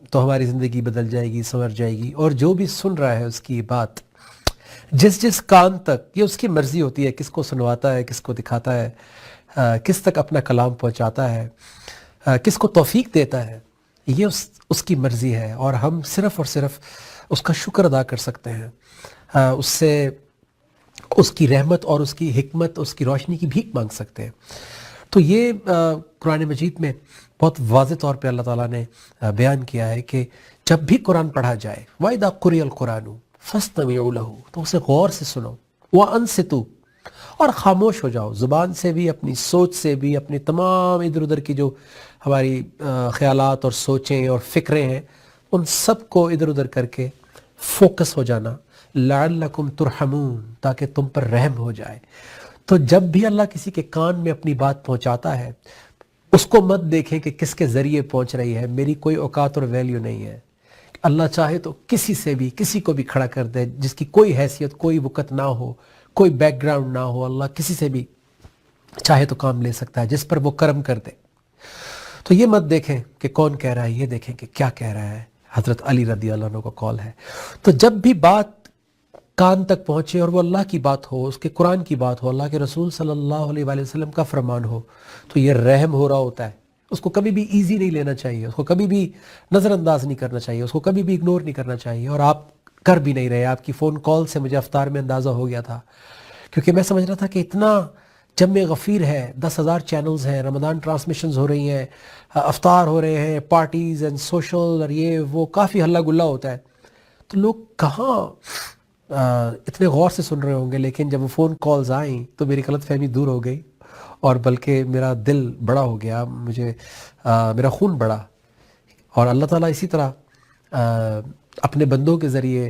تو ہماری زندگی بدل جائے گی, سنور جائے گی. اور جو بھی سن رہا ہے اس کی بات جس کان تک, یہ اس کی مرضی ہوتی ہے کس کو سنواتا ہے, کس کو دکھاتا ہے, کس تک اپنا کلام پہنچاتا ہے. کس کو توفیق دیتا ہے یہ اس کی مرضی ہے، اور ہم صرف اور صرف اس کا شکر ادا کر سکتے ہیں، اس سے اس کی رحمت اور اس کی حکمت، اس کی روشنی کی بھیک مانگ سکتے ہیں۔ تو یہ قرآن مجید میں بہت واضح طور پہ اللہ تعالیٰ نے بیان کیا ہے کہ جب بھی قرآن پڑھا جائے وَإِذَا قُرِئَ الْقُرْآنُ فَاسْتَمِعُوا لَهُ، تو اسے غور سے سنو، وَأَنصِتُوا، اور خاموش ہو جاؤ، زبان سے بھی، اپنی سوچ سے بھی، اپنی تمام ادھر ادھر کی جو ہماری خیالات اور سوچیں اور فکریں ہیں ان سب کو ادھر ادھر کر کے فوکس ہو جانا، لعلکم ترحمون، تاکہ تم پر رحم ہو جائے۔ تو جب بھی اللہ کسی کے کان میں اپنی بات پہنچاتا ہے اس کو مت دیکھیں کہ کس کے ذریعے پہنچ رہی ہے، میری کوئی اوقات اور ویلیو نہیں ہے۔ اللہ چاہے تو کسی سے بھی کسی کو بھی کھڑا کر دے، جس کی کوئی حیثیت، کوئی وقت نہ ہو، کوئی بیک گراؤنڈ نہ ہو، اللہ کسی سے بھی چاہے تو کام لے سکتا ہے جس پر وہ کرم کر دے۔ تو یہ مت دیکھیں کہ کون کہہ رہا ہے، یہ دیکھیں کہ کیا کہہ رہا ہے۔ حضرت علی رضی اللہ عنہ کو کال ہے، تو جب بھی بات کان تک پہنچے اور وہ اللہ کی بات ہو، اس کے قرآن کی بات ہو، اللہ کے رسول صلی اللہ علیہ وآلہ وسلم کا فرمان ہو، تو یہ رحم ہو رہا ہوتا ہے۔ اس کو کبھی بھی ایزی نہیں لینا چاہیے، اس کو کبھی بھی نظر انداز نہیں کرنا چاہیے، اس کو کبھی بھی اگنور نہیں کرنا چاہیے، اور آپ کر بھی نہیں رہے۔ آپ کی فون کال سے مجھے افطار میں اندازہ ہو گیا تھا، کیونکہ میں سمجھ رہا تھا کہ اتنا جمع غفیر ہے، 10,000 چینلز ہیں، رمضان ٹرانسمیشنز ہو رہی ہیں، افطار ہو رہے ہیں، پارٹیز اینڈ سوشل اور یہ وہ کافی ہلہ گلہ ہوتا ہے، تو لوگ کہاں اتنے غور سے سن رہے ہوں گے۔ لیکن جب وہ فون کالز آئیں تو میری غلط فہمی دور ہو گئی، اور بلکہ میرا دل بڑا ہو گیا، مجھے میرا خون بڑا۔ اور اللہ تعالیٰ اسی طرح اپنے بندوں کے ذریعے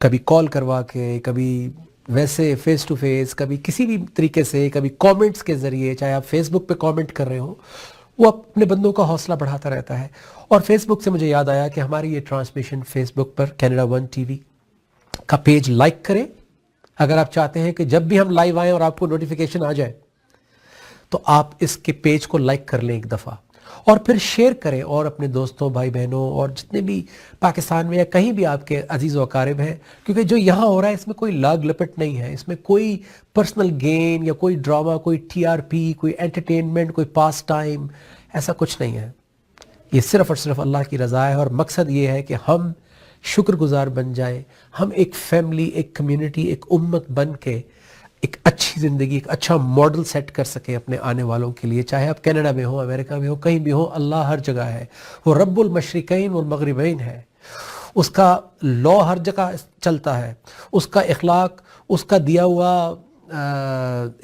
کبھی کال کروا کے، کبھی ویسے فیس ٹو فیس، کبھی کسی بھی طریقے سے، کبھی کامنٹس کے ذریعے، چاہے آپ فیس بک پہ کامنٹ کر رہے ہوں، وہ اپنے بندوں کا حوصلہ بڑھاتا رہتا ہے۔ اور فیس بک سے مجھے یاد آیا کہ ہماری یہ ٹرانسمیشن فیس بک پر کینیڈا ون ٹی وی کا پیج لائک کریں، اگر آپ چاہتے ہیں کہ جب بھی ہم لائیو آئیں اور آپ کو نوٹیفیکیشن آ جائے تو آپ اس کے پیج کو لائک کر لیں ایک دفعہ، اور پھر شیئر کریں، اور اپنے دوستوں، بھائی بہنوں، اور جتنے بھی پاکستان میں یا کہیں بھی آپ کے عزیز و اقارب ہیں، کیونکہ جو یہاں ہو رہا ہے اس میں کوئی لاگ لپٹ نہیں ہے، اس میں کوئی پرسنل گین یا کوئی ڈرامہ، کوئی ٹی آر پی، کوئی انٹرٹینمنٹ، کوئی پاس ٹائم، ایسا کچھ نہیں ہے۔ یہ صرف اور صرف اللہ کی رضا ہے، اور مقصد یہ ہے کہ ہم شکر گزار بن جائیں، ہم ایک فیملی، ایک کمیونٹی، ایک امت بن کے ایک اچھی زندگی، ایک اچھا ماڈل سیٹ کر سکیں اپنے آنے والوں کے لیے، چاہے آپ کینیڈا میں ہوں، امریکہ میں ہوں، کہیں بھی ہوں، اللہ ہر جگہ ہے، وہ رب المشرقین والمغربین ہے، اس کا لا ہر جگہ چلتا ہے، اس کا اخلاق، اس کا دیا ہوا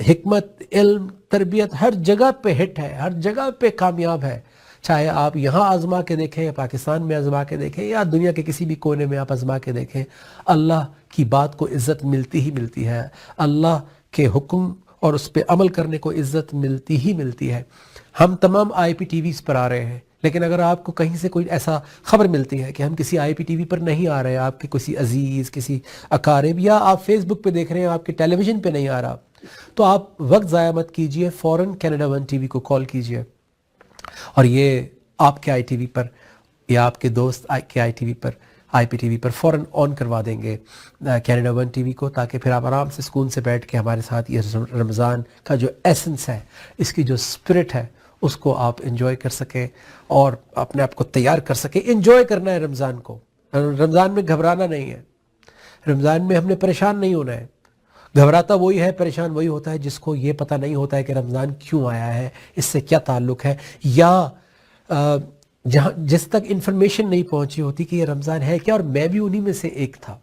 حکمت، علم، تربیت ہر جگہ پہ ہٹ ہے، ہر جگہ پہ کامیاب ہے، چاہے آپ یہاں آزما کے دیکھیں، یا پاکستان میں آزما کے دیکھیں، یا دنیا کے کسی بھی کونے میں آپ آزما کے دیکھیں، اللہ کی بات کو عزت ملتی ہی ملتی ہے، اللہ کے حکم اور اس پہ عمل کرنے کو عزت ملتی ہی ملتی ہے۔ ہم تمام آئی پی ٹی ویز پر آ رہے ہیں، لیکن اگر آپ کو کہیں سے کوئی ایسا خبر ملتی ہے کہ ہم کسی آئی پی ٹی وی پر نہیں آ رہے، آپ کے کسی عزیز، کسی اقارب، یا آپ فیس بک پہ دیکھ رہے ہیں، آپ کے ٹیلی ویژن پہ نہیں آ رہا، تو آپ وقت ضائع مت کیجئے، فوراً کینیڈا ون ٹی وی کو کال کیجئے، اور یہ آپ کے آئی ٹی وی پر یا آپ کے دوست کے I T V per, I P T V پر فوراً آن کروا دیں گے کینیڈا ون ٹی وی کو، تاکہ پھر آپ آرام سے سکون سے بیٹھ کے ہمارے ساتھ یہ رمضان کا جو ایسنس ہے، اس کی جو اسپرٹ ہے، اس کو آپ انجوائے کر سکیں اور اپنے آپ کو تیار کر سکیں۔ انجوائے کرنا ہے رمضان کو، رمضان میں گھبرانا نہیں ہے، رمضان میں ہم نے پریشان نہیں ہونا ہے۔ گھبراتا وہی ہے، پریشان وہی ہوتا ہے جس کو یہ پتہ نہیں ہوتا ہے کہ رمضان کیوں آیا ہے، اس سے کیا تعلق ہے، یا جس تک انفارمیشن نہیں پہنچی ہوتی کہ یہ رمضان ہے کیا۔ اور میں بھی انہی میں سے ایک تھا،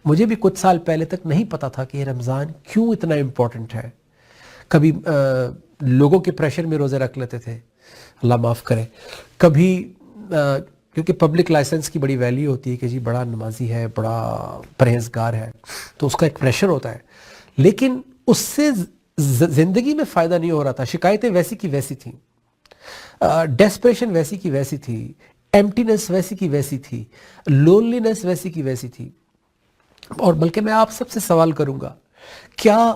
مجھے بھی کچھ سال پہلے تک نہیں پتا تھا کہ یہ رمضان کیوں اتنا امپورٹنٹ ہے۔ کبھی لوگوں کے پریشر میں روزے رکھ لیتے تھے، اللہ معاف کرے، کبھی کیونکہ پبلک لائسنس کی بڑی ویلیو ہوتی ہے کہ جی بڑا نمازی ہے، بڑا پرہیزگار ہے، تو اس کا ایک پریشر ہوتا ہے، لیکن اس سے زندگی میں فائدہ نہیں ہو رہا تھا۔ شکایتیں ویسی کی ویسی تھیں، ڈیسپریشن ویسی کی ویسی تھی، ایمٹینس ویسی کی ویسی تھی، لونلینس ویسی کی ویسی تھی۔ اور بلکہ میں آپ سب سے سوال کروں گا، کیا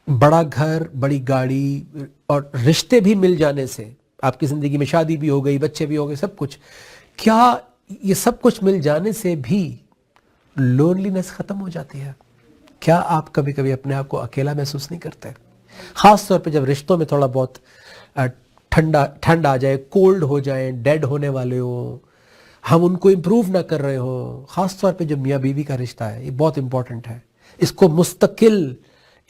بڑا گھر، بڑی گاڑی اور رشتے بھی مل جانے سے، آپ کی زندگی میں شادی بھی ہو گئی، بچے بھی ہو گئے، سب کچھ، کیا یہ سب کچھ مل جانے سے بھی لونلینس ختم ہو جاتی ہے؟ کیا آپ کبھی کبھی اپنے آپ کو اکیلا محسوس نہیں کرتے؟ خاص طور پہ جب رشتوں میں تھوڑا بہت ٹھنڈ آ جائے, کولڈ ہو جائیں, ڈیڈ ہونے والے ہوں, ہم ان کو امپروو نہ کر رہے ہوں. خاص طور پہ جو میاں بیوی کا رشتہ ہے, یہ بہت امپورٹنٹ ہے. اس کو مستقل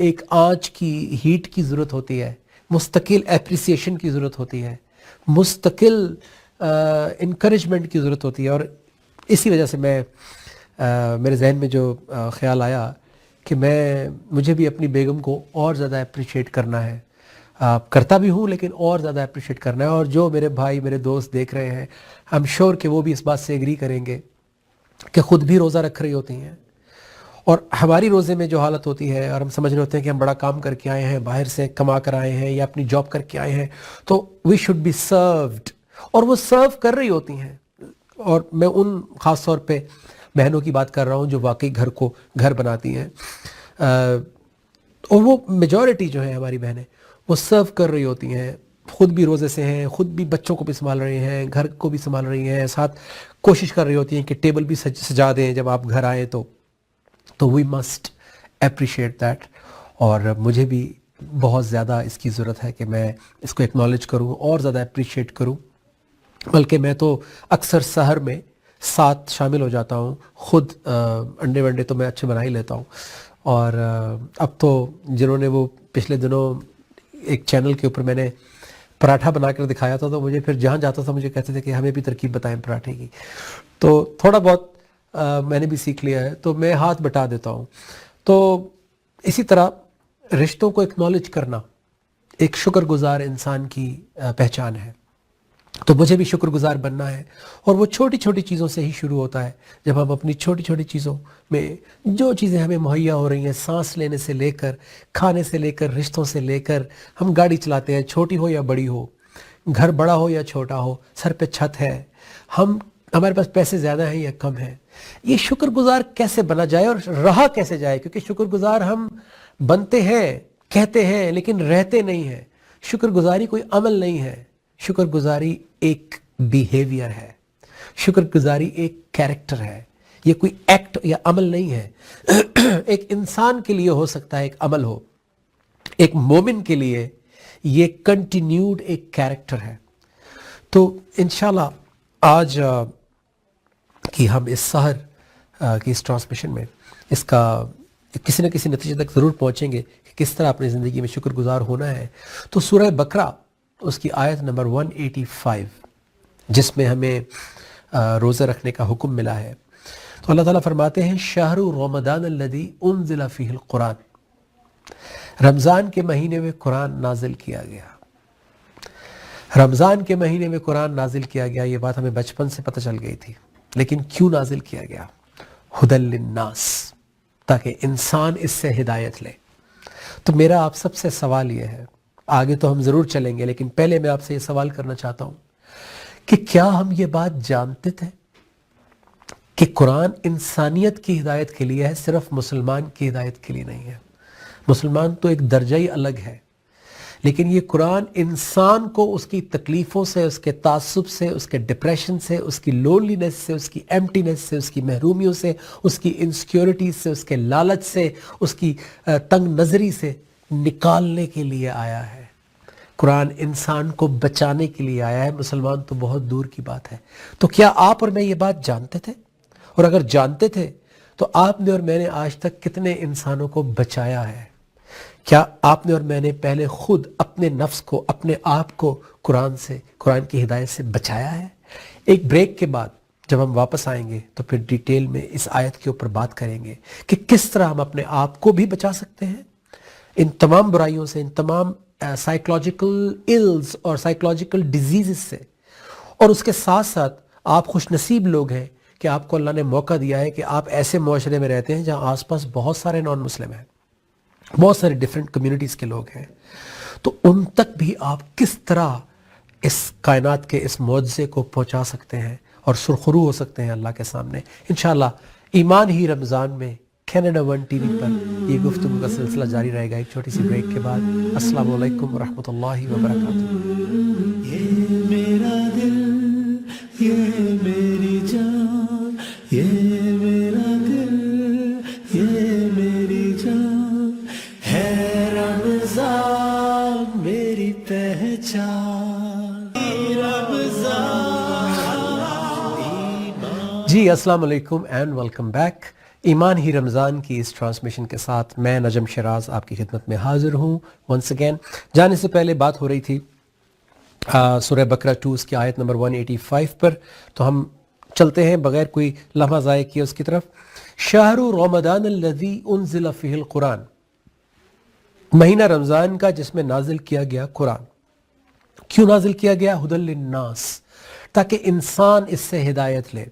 ایک آنچ کی ہیٹ کی ضرورت ہوتی ہے, مستقل اپریسیشن کی ضرورت ہوتی ہے, مستقل انکریجمنٹ کی ضرورت ہوتی ہے. اور اسی وجہ سے میرے ذہن میں جو خیال آیا کہ مجھے بھی اپنی بیگم کو اور زیادہ اپریشیٹ کرنا ہے, کرتا بھی ہوں لیکن اور زیادہ اپریشیٹ کرنا ہے. اور جو میرے بھائی میرے دوست دیکھ رہے ہیں, آئی ایم شیور کہ وہ بھی اس بات سے ایگری کریں گے کہ خود بھی روزہ رکھ رہی ہوتی ہیں, اور ہماری روزے میں جو حالت ہوتی ہے, اور ہم سمجھ رہے ہوتے ہیں کہ ہم بڑا کام کر کے آئے ہیں, باہر سے کما کر آئے ہیں یا اپنی جاب کر کے آئے ہیں, تو وی شوڈ بی سروڈ, اور وہ سرو کر رہی ہوتی ہیں. اور میں ان خاص طور پہ بہنوں کی بات کر رہا ہوں جو واقعی گھر کو گھر بناتی ہیں, اور وہ میجورٹی جو ہے ہماری بہنیں وہ سرو کر رہی ہوتی ہیں, خود بھی روزے سے ہیں, خود بھی بچوں کو بھی سنبھال رہی ہیں, گھر کو بھی سنبھال رہی ہیں, ساتھ کوشش کر رہی ہوتی ہیں کہ ٹیبل بھی سجا دیں جب آپ گھر آئیں تو وی مسٹ اپریشیٹ دیٹ. اور مجھے بھی بہت زیادہ اس کی ضرورت ہے کہ میں اس کو ایکنالج کروں اور زیادہ اپریشیٹ کروں. بلکہ میں تو اکثر سحر میں ساتھ شامل ہو جاتا ہوں, خود انڈے ونڈے تو میں اچھے بنا ہی لیتا ہوں. اور اب تو جنہوں نے وہ پچھلے دنوں ایک چینل کے اوپر میں نے پراٹھا بنا کر دکھایا تھا, تو مجھے پھر جہاں جاتا تھا مجھے کہتے تھے کہ ہمیں بھی ترکیب بتائیں پراٹھے کی. تو تھوڑا بہت میں نے بھی سیکھ لیا ہے, تو میں ہاتھ بٹا دیتا ہوں. تو اسی طرح رشتوں کو ایکنالج کرنا ایک شکر گزار انسان کی پہچان ہے. تو مجھے بھی شکر گزار بننا ہے, اور وہ چھوٹی چھوٹی چیزوں سے ہی شروع ہوتا ہے. جب ہم اپنی چھوٹی چھوٹی چیزوں میں جو چیزیں ہمیں مہیا ہو رہی ہیں, سانس لینے سے لے کر, کھانے سے لے کر, رشتوں سے لے کر, ہم گاڑی چلاتے ہیں چھوٹی ہو یا بڑی ہو, گھر بڑا ہو یا چھوٹا ہو, سر پہ چھت ہے, ہمارے پاس پیسے زیادہ ہیں یا کم ہیں, یہ شکر گزار کیسے بنا جائے اور رہا کیسے جائے. کیونکہ شکر گزار ہم بنتے ہیں, کہتے ہیں, لیکن رہتے نہیں ہیں. شکر گزاری کوئی عمل نہیں ہے, شکر گزاری ایک بیہیویئر ہے, شکر گزاری ایک کیریکٹر ہے. یہ کوئی ایکٹ یا عمل نہیں ہے. ایک انسان کے لیے ہو سکتا ہے ایک عمل ہو, ایک مومن کے لیے یہ کنٹینیوڈ ایک کیریکٹر ہے. تو انشاءاللہ آج کی ہم اس سحر کی اس ٹرانسمیشن میں اس کا کسی نہ کسی نتیجے تک ضرور پہنچیں گے کہ کس طرح اپنی زندگی میں شکر گزار ہونا ہے. تو سورہ بقرہ اس کی آیت نمبر 185 جس میں ہمیں روزہ رکھنے کا حکم ملا ہے, تو اللہ تعالیٰ فرماتے ہیں شہر رمضان الذی انزل فیہ القرآن, رمضان کے مہینے میں قرآن نازل کیا گیا. رمضان کے مہینے میں قرآن نازل کیا گیا, یہ بات ہمیں بچپن سے پتہ چل گئی تھی, لیکن کیوں نازل کیا گیا؟ ہدی للناس, تاکہ انسان اس سے ہدایت لے. تو میرا آپ سب سے سوال یہ ہے, آگے تو ہم ضرور چلیں گے, لیکن پہلے میں آپ سے یہ سوال کرنا چاہتا ہوں کہ کیا ہم یہ بات جانتے تھے کہ قرآن انسانیت کی ہدایت کے لیے ہے, صرف مسلمان کی ہدایت کے لیے نہیں ہے. مسلمان تو ایک درجہ ہی الگ ہے, لیکن یہ قرآن انسان کو اس کی تکلیفوں سے, اس کے تعصب سے, اس کے ڈپریشن سے, اس کی لونلینس سے, اس کی ایمٹینس سے, اس کی محرومیوں سے, اس کی انسیکیورٹیز سے, اس کے لالچ سے, اس کی تنگ نظری سے نکالنے کے لیے آیا ہے. قرآن انسان کو بچانے کے لیے آیا ہے. مسلمان تو بہت دور کی بات ہے. تو کیا آپ اور میں یہ بات جانتے تھے؟ اور اگر جانتے تھے تو آپ نے اور میں نے آج تک کتنے انسانوں کو بچایا ہے؟ کیا آپ نے اور میں نے پہلے خود اپنے نفس کو, اپنے آپ کو قرآن سے, قرآن کی ہدایت سے بچایا ہے؟ ایک بریک کے بعد جب ہم واپس آئیں گے تو پھر ڈیٹیل میں اس آیت کے اوپر بات کریں گے کہ کس طرح ہم اپنے آپ کو بھی بچا سکتے ہیں ان تمام برائیوں سے, ان تمام سائیکلوجیکل ایلز اور سائیکلوجیکل ڈیزیزز سے. اور اس کے ساتھ ساتھ آپ خوش نصیب لوگ ہیں کہ آپ کو اللہ نے موقع دیا ہے کہ آپ ایسے معاشرے میں رہتے ہیں جہاں آس پاس بہت سارے نان مسلم ہیں, بہت سارے ڈیفرنٹ کمیونٹیز کے لوگ ہیں. تو ان تک بھی آپ کس طرح اس کائنات کے اس معجزے کو پہنچا سکتے ہیں اور سرخرو ہو سکتے ہیں اللہ کے سامنے. انشاءاللہ ایمان ہی رمضان میں کینیڈا ون ٹی وی پر یہ گفتگو کا سلسلہ جاری رہے گا ایک چھوٹی سی بریک کے بعد. السلام علیکم ورحمۃ اللہ وبرکاتہ. یہ میرا دل, یہ میری جان, یہ میرا دل, یہ میری جان ہے رمضان میری پہچان. جی السلام علیکم اینڈ ویلکم بیک. ایمان ہی رمضان کی اس ٹرانسمیشن کے ساتھ میں نجم شیراز آپ کی خدمت میں حاضر ہوں ونس اگین. جانے سے پہلے بات ہو رہی تھی سورہ بقرہ 2 اس کی آیت نمبر 185 پر, تو ہم چلتے ہیں بغیر کوئی لمحہ ضائع کیے اس کی طرف. شہر رمضان الذی انزل فیہ القرآن, مہینہ رمضان کا جس میں نازل کیا گیا قرآن. کیوں نازل کیا گیا؟ ہدی للناس, تاکہ انسان اس سے ہدایت لے.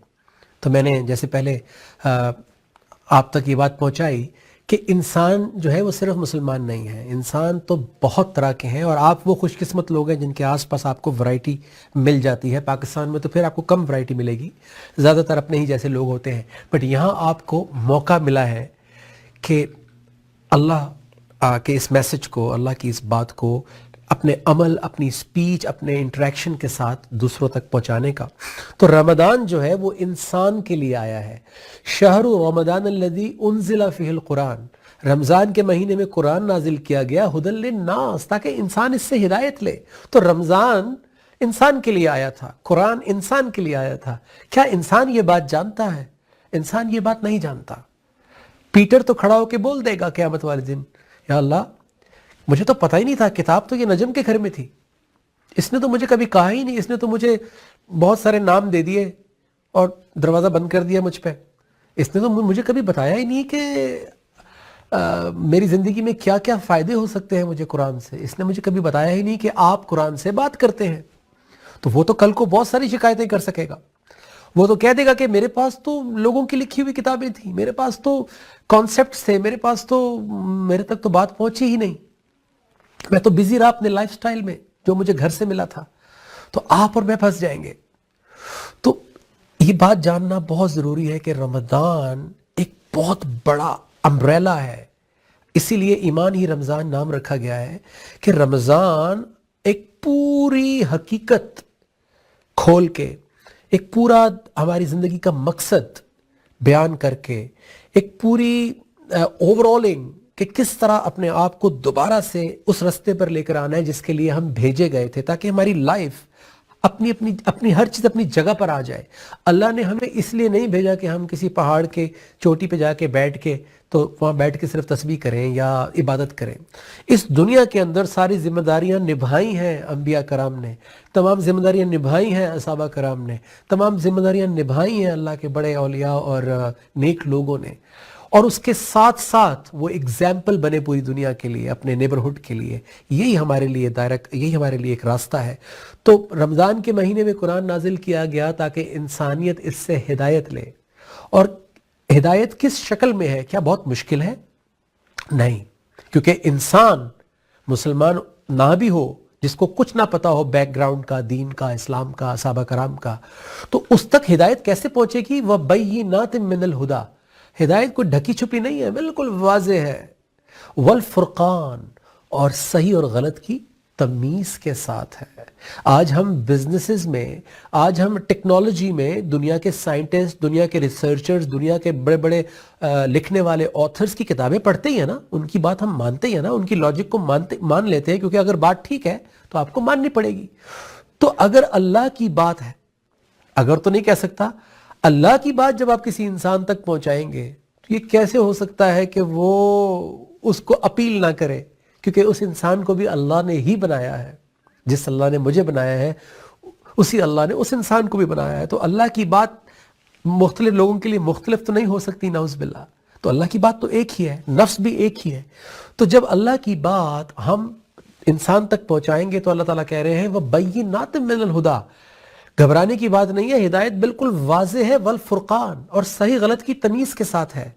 تو میں نے جیسے پہلے آپ تک یہ بات پہنچائی کہ انسان جو ہے وہ صرف مسلمان نہیں ہے, انسان تو بہت طرح کے ہیں, اور آپ وہ خوش قسمت لوگ ہیں جن کے آس پاس آپ کو ورائٹی مل جاتی ہے. پاکستان میں تو پھر آپ کو کم ورائٹی ملے گی, زیادہ تر اپنے ہی جیسے لوگ ہوتے ہیں. بٹ یہاں آپ کو موقع ملا ہے کہ اللہ کے اس میسج کو, اللہ کی اس بات کو اپنے عمل, اپنی سپیچ, اپنے انٹریکشن کے ساتھ دوسروں تک پہنچانے کا. تو رمضان جو ہے وہ انسان کے لیے آیا ہے. شہر رمضان الذی انزل فیہ القرآن, رمضان کے مہینے میں قرآن نازل کیا گیا ہدی للناس, تاکہ انسان اس سے ہدایت لے. تو رمضان انسان کے لیے آیا تھا, قرآن انسان کے لیے آیا تھا. کیا انسان یہ بات جانتا ہے؟ انسان یہ بات نہیں جانتا. پیٹر تو کھڑا ہو کے بول دے گا قیامت والے دن, یا اللہ مجھے تو پتہ ہی نہیں تھا, کتاب تو یہ نجم کے گھر میں تھی, اس نے تو مجھے کبھی کہا ہی نہیں, اس نے تو مجھے بہت سارے نام دے دیے اور دروازہ بند کر دیا مجھ پہ. اس نے تو مجھے کبھی بتایا ہی نہیں کہ میری زندگی میں کیا کیا فائدے ہو سکتے ہیں مجھے قرآن سے. اس نے مجھے کبھی بتایا ہی نہیں کہ آپ قرآن سے بات کرتے ہیں. تو وہ تو کل کو بہت ساری شکایتیں کر سکے گا. وہ تو کہہ دے گا کہ میرے پاس تو لوگوں کی لکھی ہوئی کتابیں تھیں, میرے پاس تو کانسیپٹس تھے, میرے پاس تو میرے تک تو بات پہنچی ہی نہیں, میں تو بزی رہا اپنے لائف سٹائل میں جو مجھے گھر سے ملا تھا. تو آپ اور میں پھنس جائیں گے. تو یہ بات جاننا بہت ضروری ہے کہ رمضان ایک بہت بڑا امبریلا ہے. اسی لیے ایمان ہی رمضان نام رکھا گیا ہے کہ رمضان ایک پوری حقیقت کھول کے, ایک پورا ہماری زندگی کا مقصد بیان کر کے, ایک پوری اوورالنگ کہ کس طرح اپنے آپ کو دوبارہ سے اس رستے پر لے کر آنا ہے جس کے لیے ہم بھیجے گئے تھے, تاکہ ہماری لائف اپنی ہر چیز اپنی جگہ پر آ جائے. اللہ نے ہمیں اس لیے نہیں بھیجا کہ ہم کسی پہاڑ کے چوٹی پہ جا کے بیٹھ کے تو وہاں بیٹھ کے صرف تسبیح کریں یا عبادت کریں. اس دنیا کے اندر ساری ذمہ داریاں نبھائی ہیں انبیاء کرام نے, تمام ذمہ داریاں نبھائی ہیں صحابہ کرام نے, تمام ذمہ داریاں نبھائی ہیں اللہ کے بڑے اولیاء اور نیک لوگوں نے, اور اس کے ساتھ ساتھ وہ ایگزامپل بنے پوری دنیا کے لیے, اپنے نیبرہڈ کے لیے. یہی ہمارے لیے یہی ہمارے لیے ایک راستہ ہے. تو رمضان کے مہینے میں قرآن نازل کیا گیا تاکہ انسانیت اس سے ہدایت لے. اور ہدایت کس شکل میں ہے؟ کیا بہت مشکل ہے؟ نہیں, کیونکہ انسان مسلمان نہ بھی ہو, جس کو کچھ نہ پتا ہو بیک گراؤنڈ کا, دین کا, اسلام کا, صحابہ کرام کا, تو اس تک ہدایت کیسے پہنچے گی؟ وَبَيِّنَاتٍ مِّنَ الْهُدَى, ہدایت کوئی ڈھکی چھپی نہیں ہے, بالکل واضح ہے. والفرقان, اور صحیح اور غلط کی تمیز کے ساتھ ہے. آج ہم بزنسز میں, آج ہم ٹیکنالوجی میں دنیا کے سائنٹسٹ, دنیا کے ریسرچرز, دنیا کے بڑے بڑے لکھنے والے آتھرز کی کتابیں پڑھتے ہی ہیں نا, ان کی بات ہم مانتے ہی ہیں نا, ان کی لاجک کو مان لیتے ہیں, کیونکہ اگر بات ٹھیک ہے تو آپ کو ماننی پڑے گی. تو اگر اللہ کی بات ہے, اگر تو نہیں کہہ سکتا, اللہ کی بات جب آپ کسی انسان تک پہنچائیں گے تو یہ کیسے ہو سکتا ہے کہ وہ اس کو اپیل نہ کرے؟ کیونکہ اس انسان کو بھی اللہ نے ہی بنایا ہے. جس اللہ نے مجھے بنایا ہے اسی اللہ نے اس انسان کو بھی بنایا ہے. تو اللہ کی بات مختلف لوگوں کے لیے مختلف تو نہیں ہو سکتی, نعوذ باللہ. تو اللہ کی بات تو ایک ہی ہے, نفس بھی ایک ہی ہے. تو جب اللہ کی بات ہم انسان تک پہنچائیں گے تو اللہ تعالیٰ کہہ رہے ہیں وَبَيِّنَاتٍ مِّنَ الْهُدَى, گھبرانے کی بات نہیں ہے, ہدایت بالکل واضح ہے. والفرقان, اور صحیح غلط کی تمیز کے ساتھ ہے.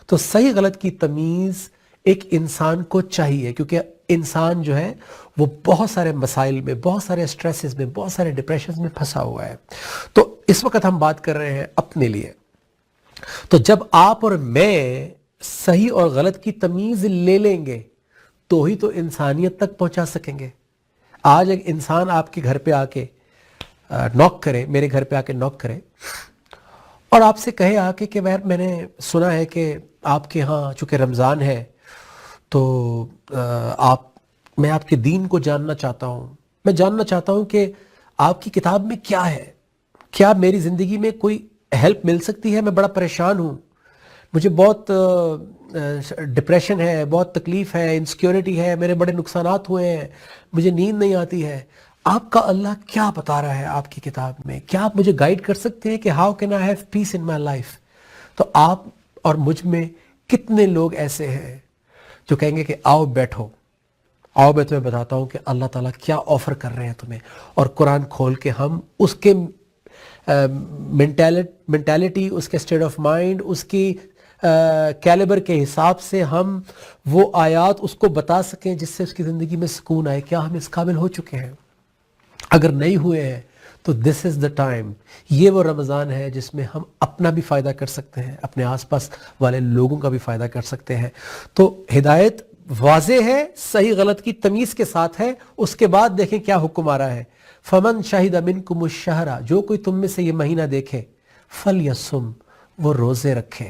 تو صحیح غلط کی تمیز ایک انسان کو چاہیے, کیونکہ انسان جو ہے وہ بہت سارے مسائل میں, بہت سارے سٹریسز میں, بہت سارے ڈپریشنز میں پھنسا ہوا ہے. تو اس وقت ہم بات کر رہے ہیں اپنے لیے. تو جب آپ اور میں صحیح اور غلط کی تمیز لے لیں گے تو ہی تو انسانیت تک پہنچا سکیں گے. آج ایک انسان آپ کے گھر پہ آ کے نوک کرے, میرے گھر پہ آ کے نوک کرے اور آپ سے کہے آ کے کہ میں نے سنا ہے کہ آپ کے ہاں چونکہ رمضان ہے تو میں آپ کے دین کو جاننا چاہتا ہوں, میں جاننا چاہتا ہوں کہ آپ کی کتاب میں کیا ہے, کیا میری زندگی میں کوئی ہیلپ مل سکتی ہے؟ میں بڑا پریشان ہوں، مجھے بہت ڈپریشن ہے، بہت تکلیف ہے، انسیکیورٹی ہے، میرے بڑے نقصانات ہوئے ہیں، مجھے نیند نہیں آتی ہے. آپ کا اللہ کیا بتا رہا ہے آپ کی کتاب میں؟ کیا آپ مجھے گائیڈ کر سکتے ہیں کہ how can I have peace in my life? تو آپ اور مجھ میں کتنے لوگ ایسے ہیں جو کہیں گے کہ آؤ بیٹھو، آؤ میں تمہیں بتاتا ہوں کہ اللہ تعالیٰ کیا آفر کر رہے ہیں تمہیں، اور قرآن کھول کے ہم اس کے مینٹیلٹی، اس کے اسٹیٹ آف مائنڈ، اس کی کیلیبر کے حساب سے ہم وہ آیات اس کو بتا سکیں جس سے اس کی زندگی میں سکون آئے. کیا ہم اس قابل ہو چکے ہیں؟ اگر نہیں ہوئے ہیں تو دس از دا ٹائم. یہ وہ رمضان ہے جس میں ہم اپنا بھی فائدہ کر سکتے ہیں، اپنے آس پاس والے لوگوں کا بھی فائدہ کر سکتے ہیں. تو ہدایت واضح ہے، صحیح غلط کی تمیز کے ساتھ ہے. اس کے بعد دیکھیں کیا حکم آ رہا ہے، فمن شہد منکم الشہر، جو کوئی تم میں سے یہ مہینہ دیکھے، فلیصم، وہ روزے رکھے.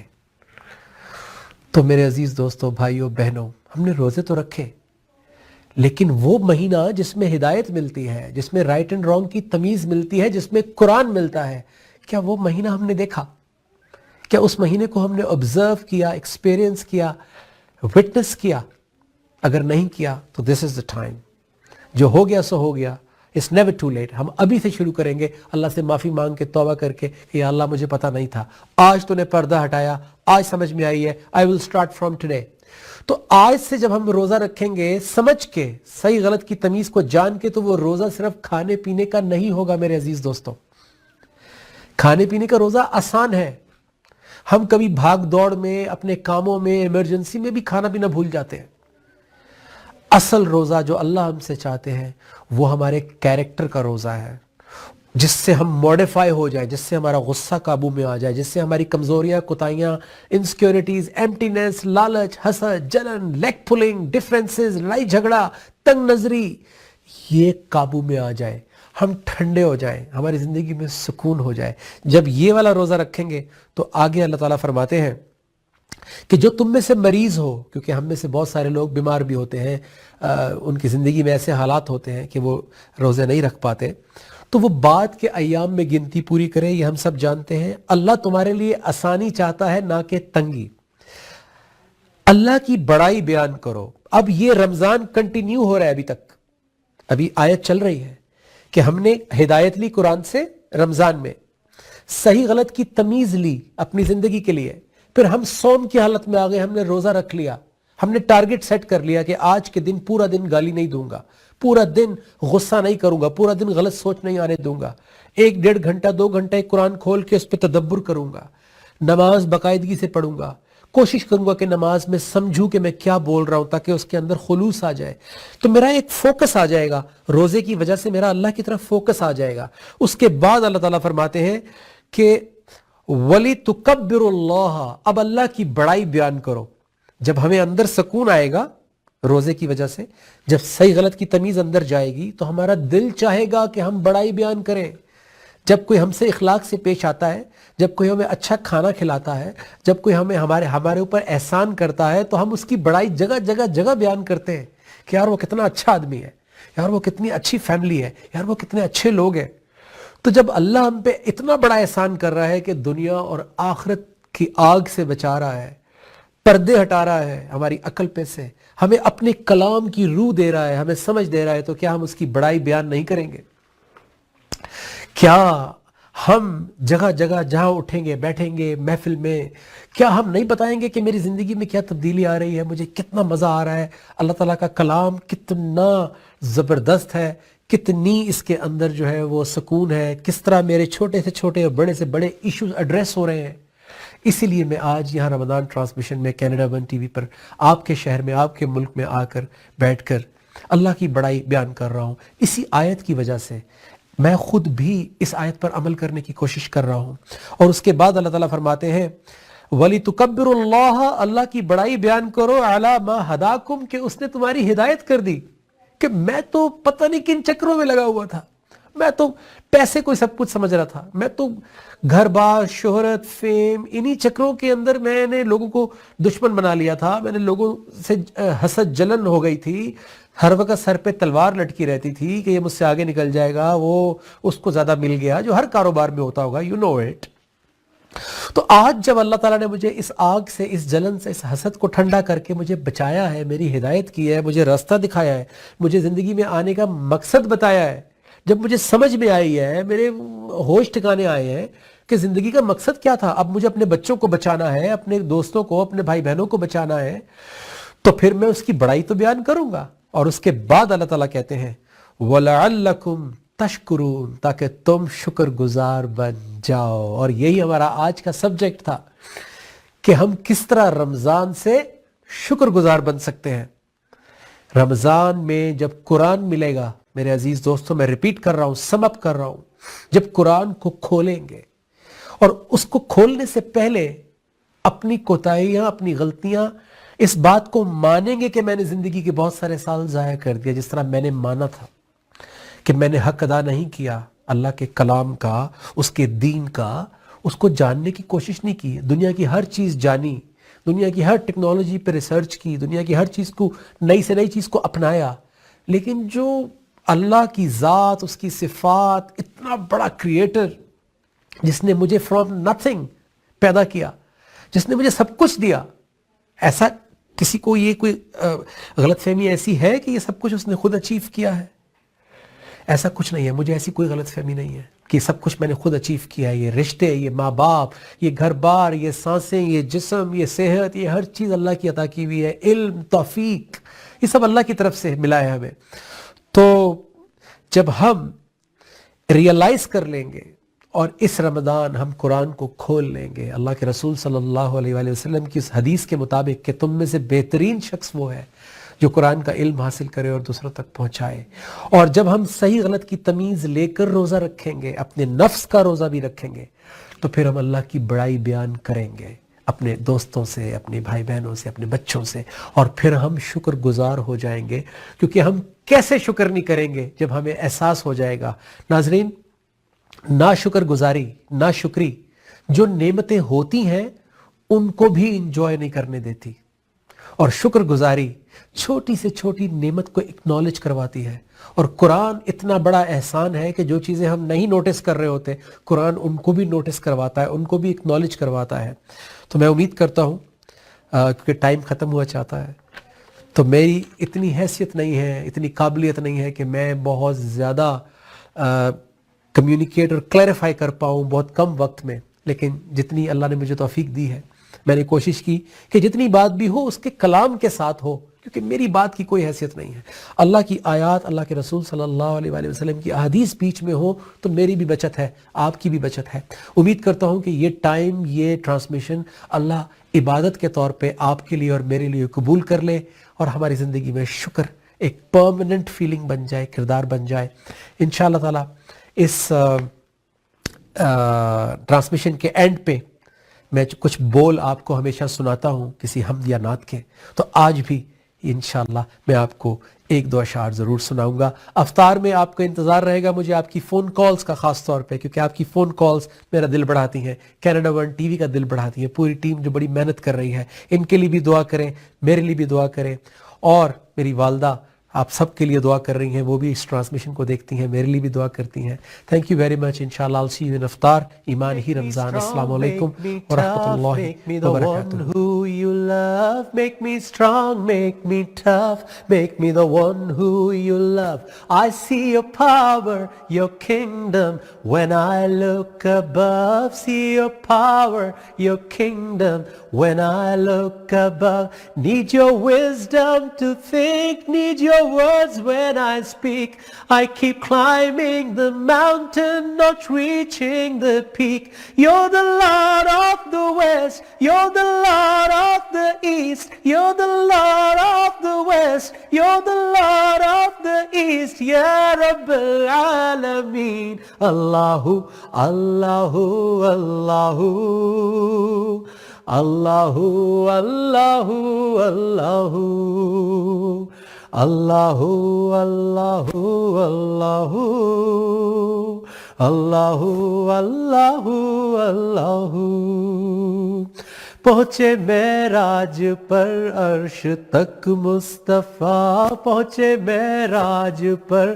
تو میرے عزیز دوستوں، بھائیوں، بہنوں، ہم نے روزے تو رکھے، لیکن وہ مہینہ جس میں ہدایت ملتی ہے، جس میں رائٹ اینڈ رانگ کی تمیز ملتی ہے، جس میں قرآن ملتا ہے، کیا وہ مہینہ ہم نے دیکھا؟ کیا اس مہینے کو ہم نے آبزرو کیا، ایکسپیرینس کیا، وٹنس کیا؟ اگر نہیں کیا تو دس از دا ٹائم. جو ہو گیا سو ہو گیا، اٹس نیور ٹو لیٹ. ہم ابھی سے شروع کریں گے اللہ سے معافی مانگ کے، توبہ کر کے کہ یا اللہ مجھے پتہ نہیں تھا، آج تو نے پردہ ہٹایا، آج سمجھ میں آئی ہے، آئی ول اسٹارٹ فرام ٹوڈے. تو آج سے جب ہم روزہ رکھیں گے سمجھ کے، صحیح غلط کی تمیز کو جان کے، تو وہ روزہ صرف کھانے پینے کا نہیں ہوگا میرے عزیز دوستوں. کھانے پینے کا روزہ آسان ہے، ہم کبھی بھاگ دوڑ میں، اپنے کاموں میں، ایمرجنسی میں بھی کھانا پینا بھول جاتے ہیں. اصل روزہ جو اللہ ہم سے چاہتے ہیں وہ ہمارے کیریکٹر کا روزہ ہے، جس سے ہم موڈیفائی ہو جائیں، جس سے ہمارا غصہ قابو میں آ جائے، جس سے ہماری کمزوریاں، کوتاہیاں، انسیکیورٹیز، ایمٹینس، لالچ، حسد، جلن، لیگ پولنگ، ڈیفرنسز، لڑائی جھگڑا، تنگ نظری، یہ قابو میں آ جائے، ہم ٹھنڈے ہو جائیں، ہماری زندگی میں سکون ہو جائے. جب یہ والا روزہ رکھیں گے تو آگے اللہ تعالیٰ فرماتے ہیں کہ جو تم میں سے مریض ہو، کیونکہ ہم میں سے بہت سارے لوگ بیمار بھی ہوتے ہیں، ان کی زندگی میں ایسے حالات ہوتے ہیں کہ وہ روزے نہیں رکھ پاتے، تو وہ بعد کے ایام میں گنتی پوری کرے. یہ ہم سب جانتے ہیں، اللہ تمہارے لیے آسانی چاہتا ہے، نہ کہ تنگی. اللہ کی بڑائی بیان کرو. اب یہ رمضان کنٹینیو ہو رہا ہے، ابھی تک، ابھی آیت چل رہی ہے کہ ہم نے ہدایت لی قرآن سے رمضان میں، صحیح غلط کی تمیز لی اپنی زندگی کے لیے، پھر ہم صوم کی حالت میں آ گئے، ہم نے روزہ رکھ لیا، ہم نے ٹارگٹ سیٹ کر لیا کہ آج کے دن پورا دن گالی نہیں دوں گا، پورا دن غصہ نہیں کروں گا، پورا دن غلط سوچ نہیں آنے دوں گا، 1-1.5 گھنٹہ 2 گھنٹے قرآن کھول کے اس پہ تدبر کروں گا، نماز باقاعدگی سے پڑھوں گا، کوشش کروں گا کہ نماز میں سمجھوں کہ میں کیا بول رہا ہوں تاکہ اس کے اندر خلوص آ جائے. تو میرا ایک فوکس آ جائے گا، روزے کی وجہ سے میرا اللہ کی طرف فوکس آ جائے گا. اس کے بعد اللہ تعالیٰ فرماتے ہیں کہ وَلِتُكَبِّرُ اللَّهَ، اب اللہ کی بڑائی بیان کرو. جب ہمیں اندر سکون آئے گا روزے کی وجہ سے، جب صحیح غلط کی تمیز اندر جائے گی، تو ہمارا دل چاہے گا کہ ہم بڑائی بیان کریں. جب کوئی ہم سے اخلاق سے پیش آتا ہے، جب کوئی ہمیں اچھا کھانا کھلاتا ہے، جب کوئی ہمیں ہمارے اوپر احسان کرتا ہے، تو ہم اس کی بڑائی جگہ جگہ جگہ بیان کرتے ہیں کہ یار وہ کتنا اچھا آدمی ہے، یار وہ کتنی اچھی فیملی ہے، یار وہ کتنے اچھے لوگ ہیں. تو جب اللہ ہم پہ اتنا بڑا احسان کر رہا ہے کہ دنیا اور آخرت کی آگ سے بچا رہا ہے، پردے ہٹا رہا ہے ہماری عقل پہ سے، ہمیں اپنے کلام کی روح دے رہا ہے، ہمیں سمجھ دے رہا ہے، تو کیا ہم اس کی بڑائی بیان نہیں کریں گے؟ کیا ہم جگہ جگہ جہاں اٹھیں گے، بیٹھیں گے محفل میں، کیا ہم نہیں بتائیں گے کہ میری زندگی میں کیا تبدیلی آ رہی ہے، مجھے کتنا مزہ آ رہا ہے، اللہ تعالیٰ کا کلام کتنا زبردست ہے، کتنی اس کے اندر جو ہے وہ سکون ہے، کس طرح میرے چھوٹے سے چھوٹے اور بڑے سے بڑے ایشوز ایڈریس ہو رہے ہیں. اسی لیے میں آج یہاں رمضان ٹرانسمیشن میں کینیڈا ون ٹی وی پر آپ کے شہر میں، آپ کے ملک میں آ کر بیٹھ کر اللہ کی بڑائی بیان کر رہا ہوں. اسی آیت کی وجہ سے میں خود بھی اس آیت پر عمل کرنے کی کوشش کر رہا ہوں. اور اس کے بعد اللہ تعالیٰ فرماتے ہیں وَلِتُكَبِّرُ اللَّهَ، اللہ کی بڑائی بیان کرو، عَلَى مَا هَدَاكُمْ، کہ اس نے تمہاری ہدایت کر دی. کہ میں تو پتہ نہیں کن چکروں میں لگا ہوا تھا، میں تو پیسے کو سب کچھ سمجھ رہا تھا، میں تو گھر بار، شہرت، فیم، انہی چکروں کے اندر میں نے لوگوں کو دشمن بنا لیا تھا، میں نے لوگوں سے حسد جلن ہو گئی تھی، ہر وقت سر پہ تلوار لٹکی رہتی تھی کہ یہ مجھ سے آگے نکل جائے گا، وہ اس کو زیادہ مل گیا، جو ہر کاروبار میں ہوتا ہوگا، یو نو اٹ. تو آج جب اللہ تعالیٰ نے مجھے اس آگ سے، اس جلن سے، اس حسد کو ٹھنڈا کر کے مجھے بچایا ہے، میری ہدایت کی ہے، مجھے راستہ دکھایا ہے، مجھے زندگی میں آنے کا مقصد بتایا ہے، جب مجھے سمجھ میں آئی ہے، میرے ہوش ٹھکانے آئے ہیں کہ زندگی کا مقصد کیا تھا، اب مجھے اپنے بچوں کو بچانا ہے، اپنے دوستوں کو، اپنے بھائی بہنوں کو بچانا ہے، تو پھر میں اس کی بڑائی تو بیان کروں گا۔ اور اس کے بعد اللہ تعالیٰ کہتے ہیں وَلَعَلَّكُمْ تَشْكُرُونَ، تاکہ تم شکر گزار بن جاؤ۔ اور یہی ہمارا آج کا سبجیکٹ تھا کہ ہم کس طرح رمضان سے شکر گزار بن سکتے ہیں۔ رمضان میں جب قرآن ملے گا، میرے عزیز دوستوں، میں ریپیٹ کر رہا ہوں، سم اپ کر رہا ہوں، جب قرآن کو کھولیں گے اور اس کو کھولنے سے پہلے اپنی کوتاہیاں، اپنی غلطیاں، اس بات کو مانیں گے کہ میں نے زندگی کے بہت سارے سال ضائع کر دیا، جس طرح میں نے مانا تھا کہ میں نے حق ادا نہیں کیا اللہ کے کلام کا، اس کے دین کا، اس کو جاننے کی کوشش نہیں کی، دنیا کی ہر چیز جانی، دنیا کی ہر ٹیکنالوجی پہ ریسرچ کی، دنیا کی ہر چیز کو، نئی سے نئی چیز کو اپنایا، لیکن جو اللہ کی ذات، اس کی صفات، اتنا بڑا کریٹر جس نے مجھے فرام نتھنگ پیدا کیا، جس نے مجھے سب کچھ دیا، ایسا کسی کو یہ کوئی غلط فہمی ایسی ہے کہ یہ سب کچھ اس نے خود اچیو کیا ہے؟ ایسا کچھ نہیں ہے، مجھے ایسی کوئی غلط فہمی نہیں ہے کہ سب کچھ میں نے خود اچیو کیا ہے۔ یہ رشتے، یہ ماں باپ، یہ گھر بار، یہ سانسیں، یہ جسم، یہ صحت، یہ ہر چیز اللہ کی عطا کی ہوئی ہے، علم، توفیق، یہ سب اللہ کی طرف سے ملا ہے ہمیں۔ تو جب ہم ریئلائز کر لیں گے اور اس رمضان ہم قرآن کو کھول لیں گے، اللہ کے رسول صلی اللہ علیہ وآلہ وسلم کی اس حدیث کے مطابق کہ تم میں سے بہترین شخص وہ ہے جو قرآن کا علم حاصل کرے اور دوسروں تک پہنچائے، اور جب ہم صحیح غلط کی تمیز لے کر روزہ رکھیں گے، اپنے نفس کا روزہ بھی رکھیں گے، تو پھر ہم اللہ کی بڑائی بیان کریں گے اپنے دوستوں سے، اپنے بھائی بہنوں سے، اپنے بچوں سے، اور پھر ہم شکر گزار ہو جائیں گے، کیونکہ ہم کیسے شکر نہیں کریں گے جب ہمیں احساس ہو جائے گا۔ ناظرین، نا شکر گزاری، نا شکری جو نعمتیں ہوتی ہیں ان کو بھی انجوائے نہیں کرنے دیتی، اور شکر گزاری چھوٹی سے چھوٹی نعمت کو اکنالج کرواتی ہے۔ اور قرآن اتنا بڑا احسان ہے کہ جو چیزیں ہم نہیں نوٹس کر رہے ہوتے، قرآن ان کو بھی نوٹس کرواتا ہے، ان کو بھی اکنالج کرواتا ہے۔ تو میں امید کرتا ہوں کیونکہ ٹائم ختم ہوا چاہتا ہے، تو میری اتنی حیثیت نہیں ہے، اتنی قابلیت نہیں ہے کہ میں بہت زیادہ کمیونیکیٹ اور کلیریفائی کر پاؤں بہت کم وقت میں، لیکن جتنی اللہ نے مجھے توفیق دی ہے، میں نے کوشش کی کہ جتنی بات بھی ہو اس کے کلام کے ساتھ ہو، کیونکہ میری بات کی کوئی حیثیت نہیں ہے۔ اللہ کی آیات، اللہ کے رسول صلی اللہ علیہ وآلہ وسلم کی احادیث بیچ میں ہو تو میری بھی بچت ہے، آپ کی بھی بچت ہے۔ امید کرتا ہوں کہ یہ ٹائم، یہ ٹرانسمیشن اللہ عبادت کے طور پہ آپ کے لیے اور میرے لیے قبول کر لے، اور ہماری زندگی میں شکر ایک پرماننٹ فیلنگ بن جائے، کردار بن جائے۔ انشاءاللہ تعالی اس ٹرانسمیشن کے اینڈ پہ میں کچھ بول آپ کو ہمیشہ سناتا ہوں کسی حمد یا نعت کے، تو آج بھی انشاءاللہ میں آپ کو ایک دو اشعار ضرور سناؤں گا۔ افطار میں آپ کا انتظار رہے گا مجھے آپ کی فون کالز کا، خاص طور پہ کیونکہ آپ کی فون کالز میرا دل بڑھاتی ہیں، کینیڈا ون ٹی وی کا دل بڑھاتی ہیں، پوری ٹیم جو بڑی محنت کر رہی ہے، ان کے لیے بھی دعا کریں، میرے لیے بھی دعا کریں، اور میری والدہ آپ سب کے لیے دعا کر رہی ہیں، وہ بھی اس ٹرانسمیشن کو دیکھتی ہیں، میرے لیے بھی دعا کرتی ہیں۔ Thank you very much. انشاءاللہ I'll see you in افطار، ایمان ہی رمضان۔ السلام علیکم ورحمۃ اللہ وبرکاتہ۔ Make me strong, make me tough, make me the one who you love. I see your power, your kingdom when I look above. See your power, your kingdom when I look above. Need your wisdom to think, need your words when I speak. I keep climbing the mountain, not reaching the peak. You're the Lord of the West, you're the Lord of the East, you're the Lord of the West, you're the Lord of the East. Ya Rabbal Alameen. Allahu, Allahu, Allahu, Allahu, Allahu, Allahu, Allahu, Allahu, Allahu, Allahu, Allahu, Allahu. پہنچے معراج پر عرش تک مصطفیٰ، پہنچے معراج پر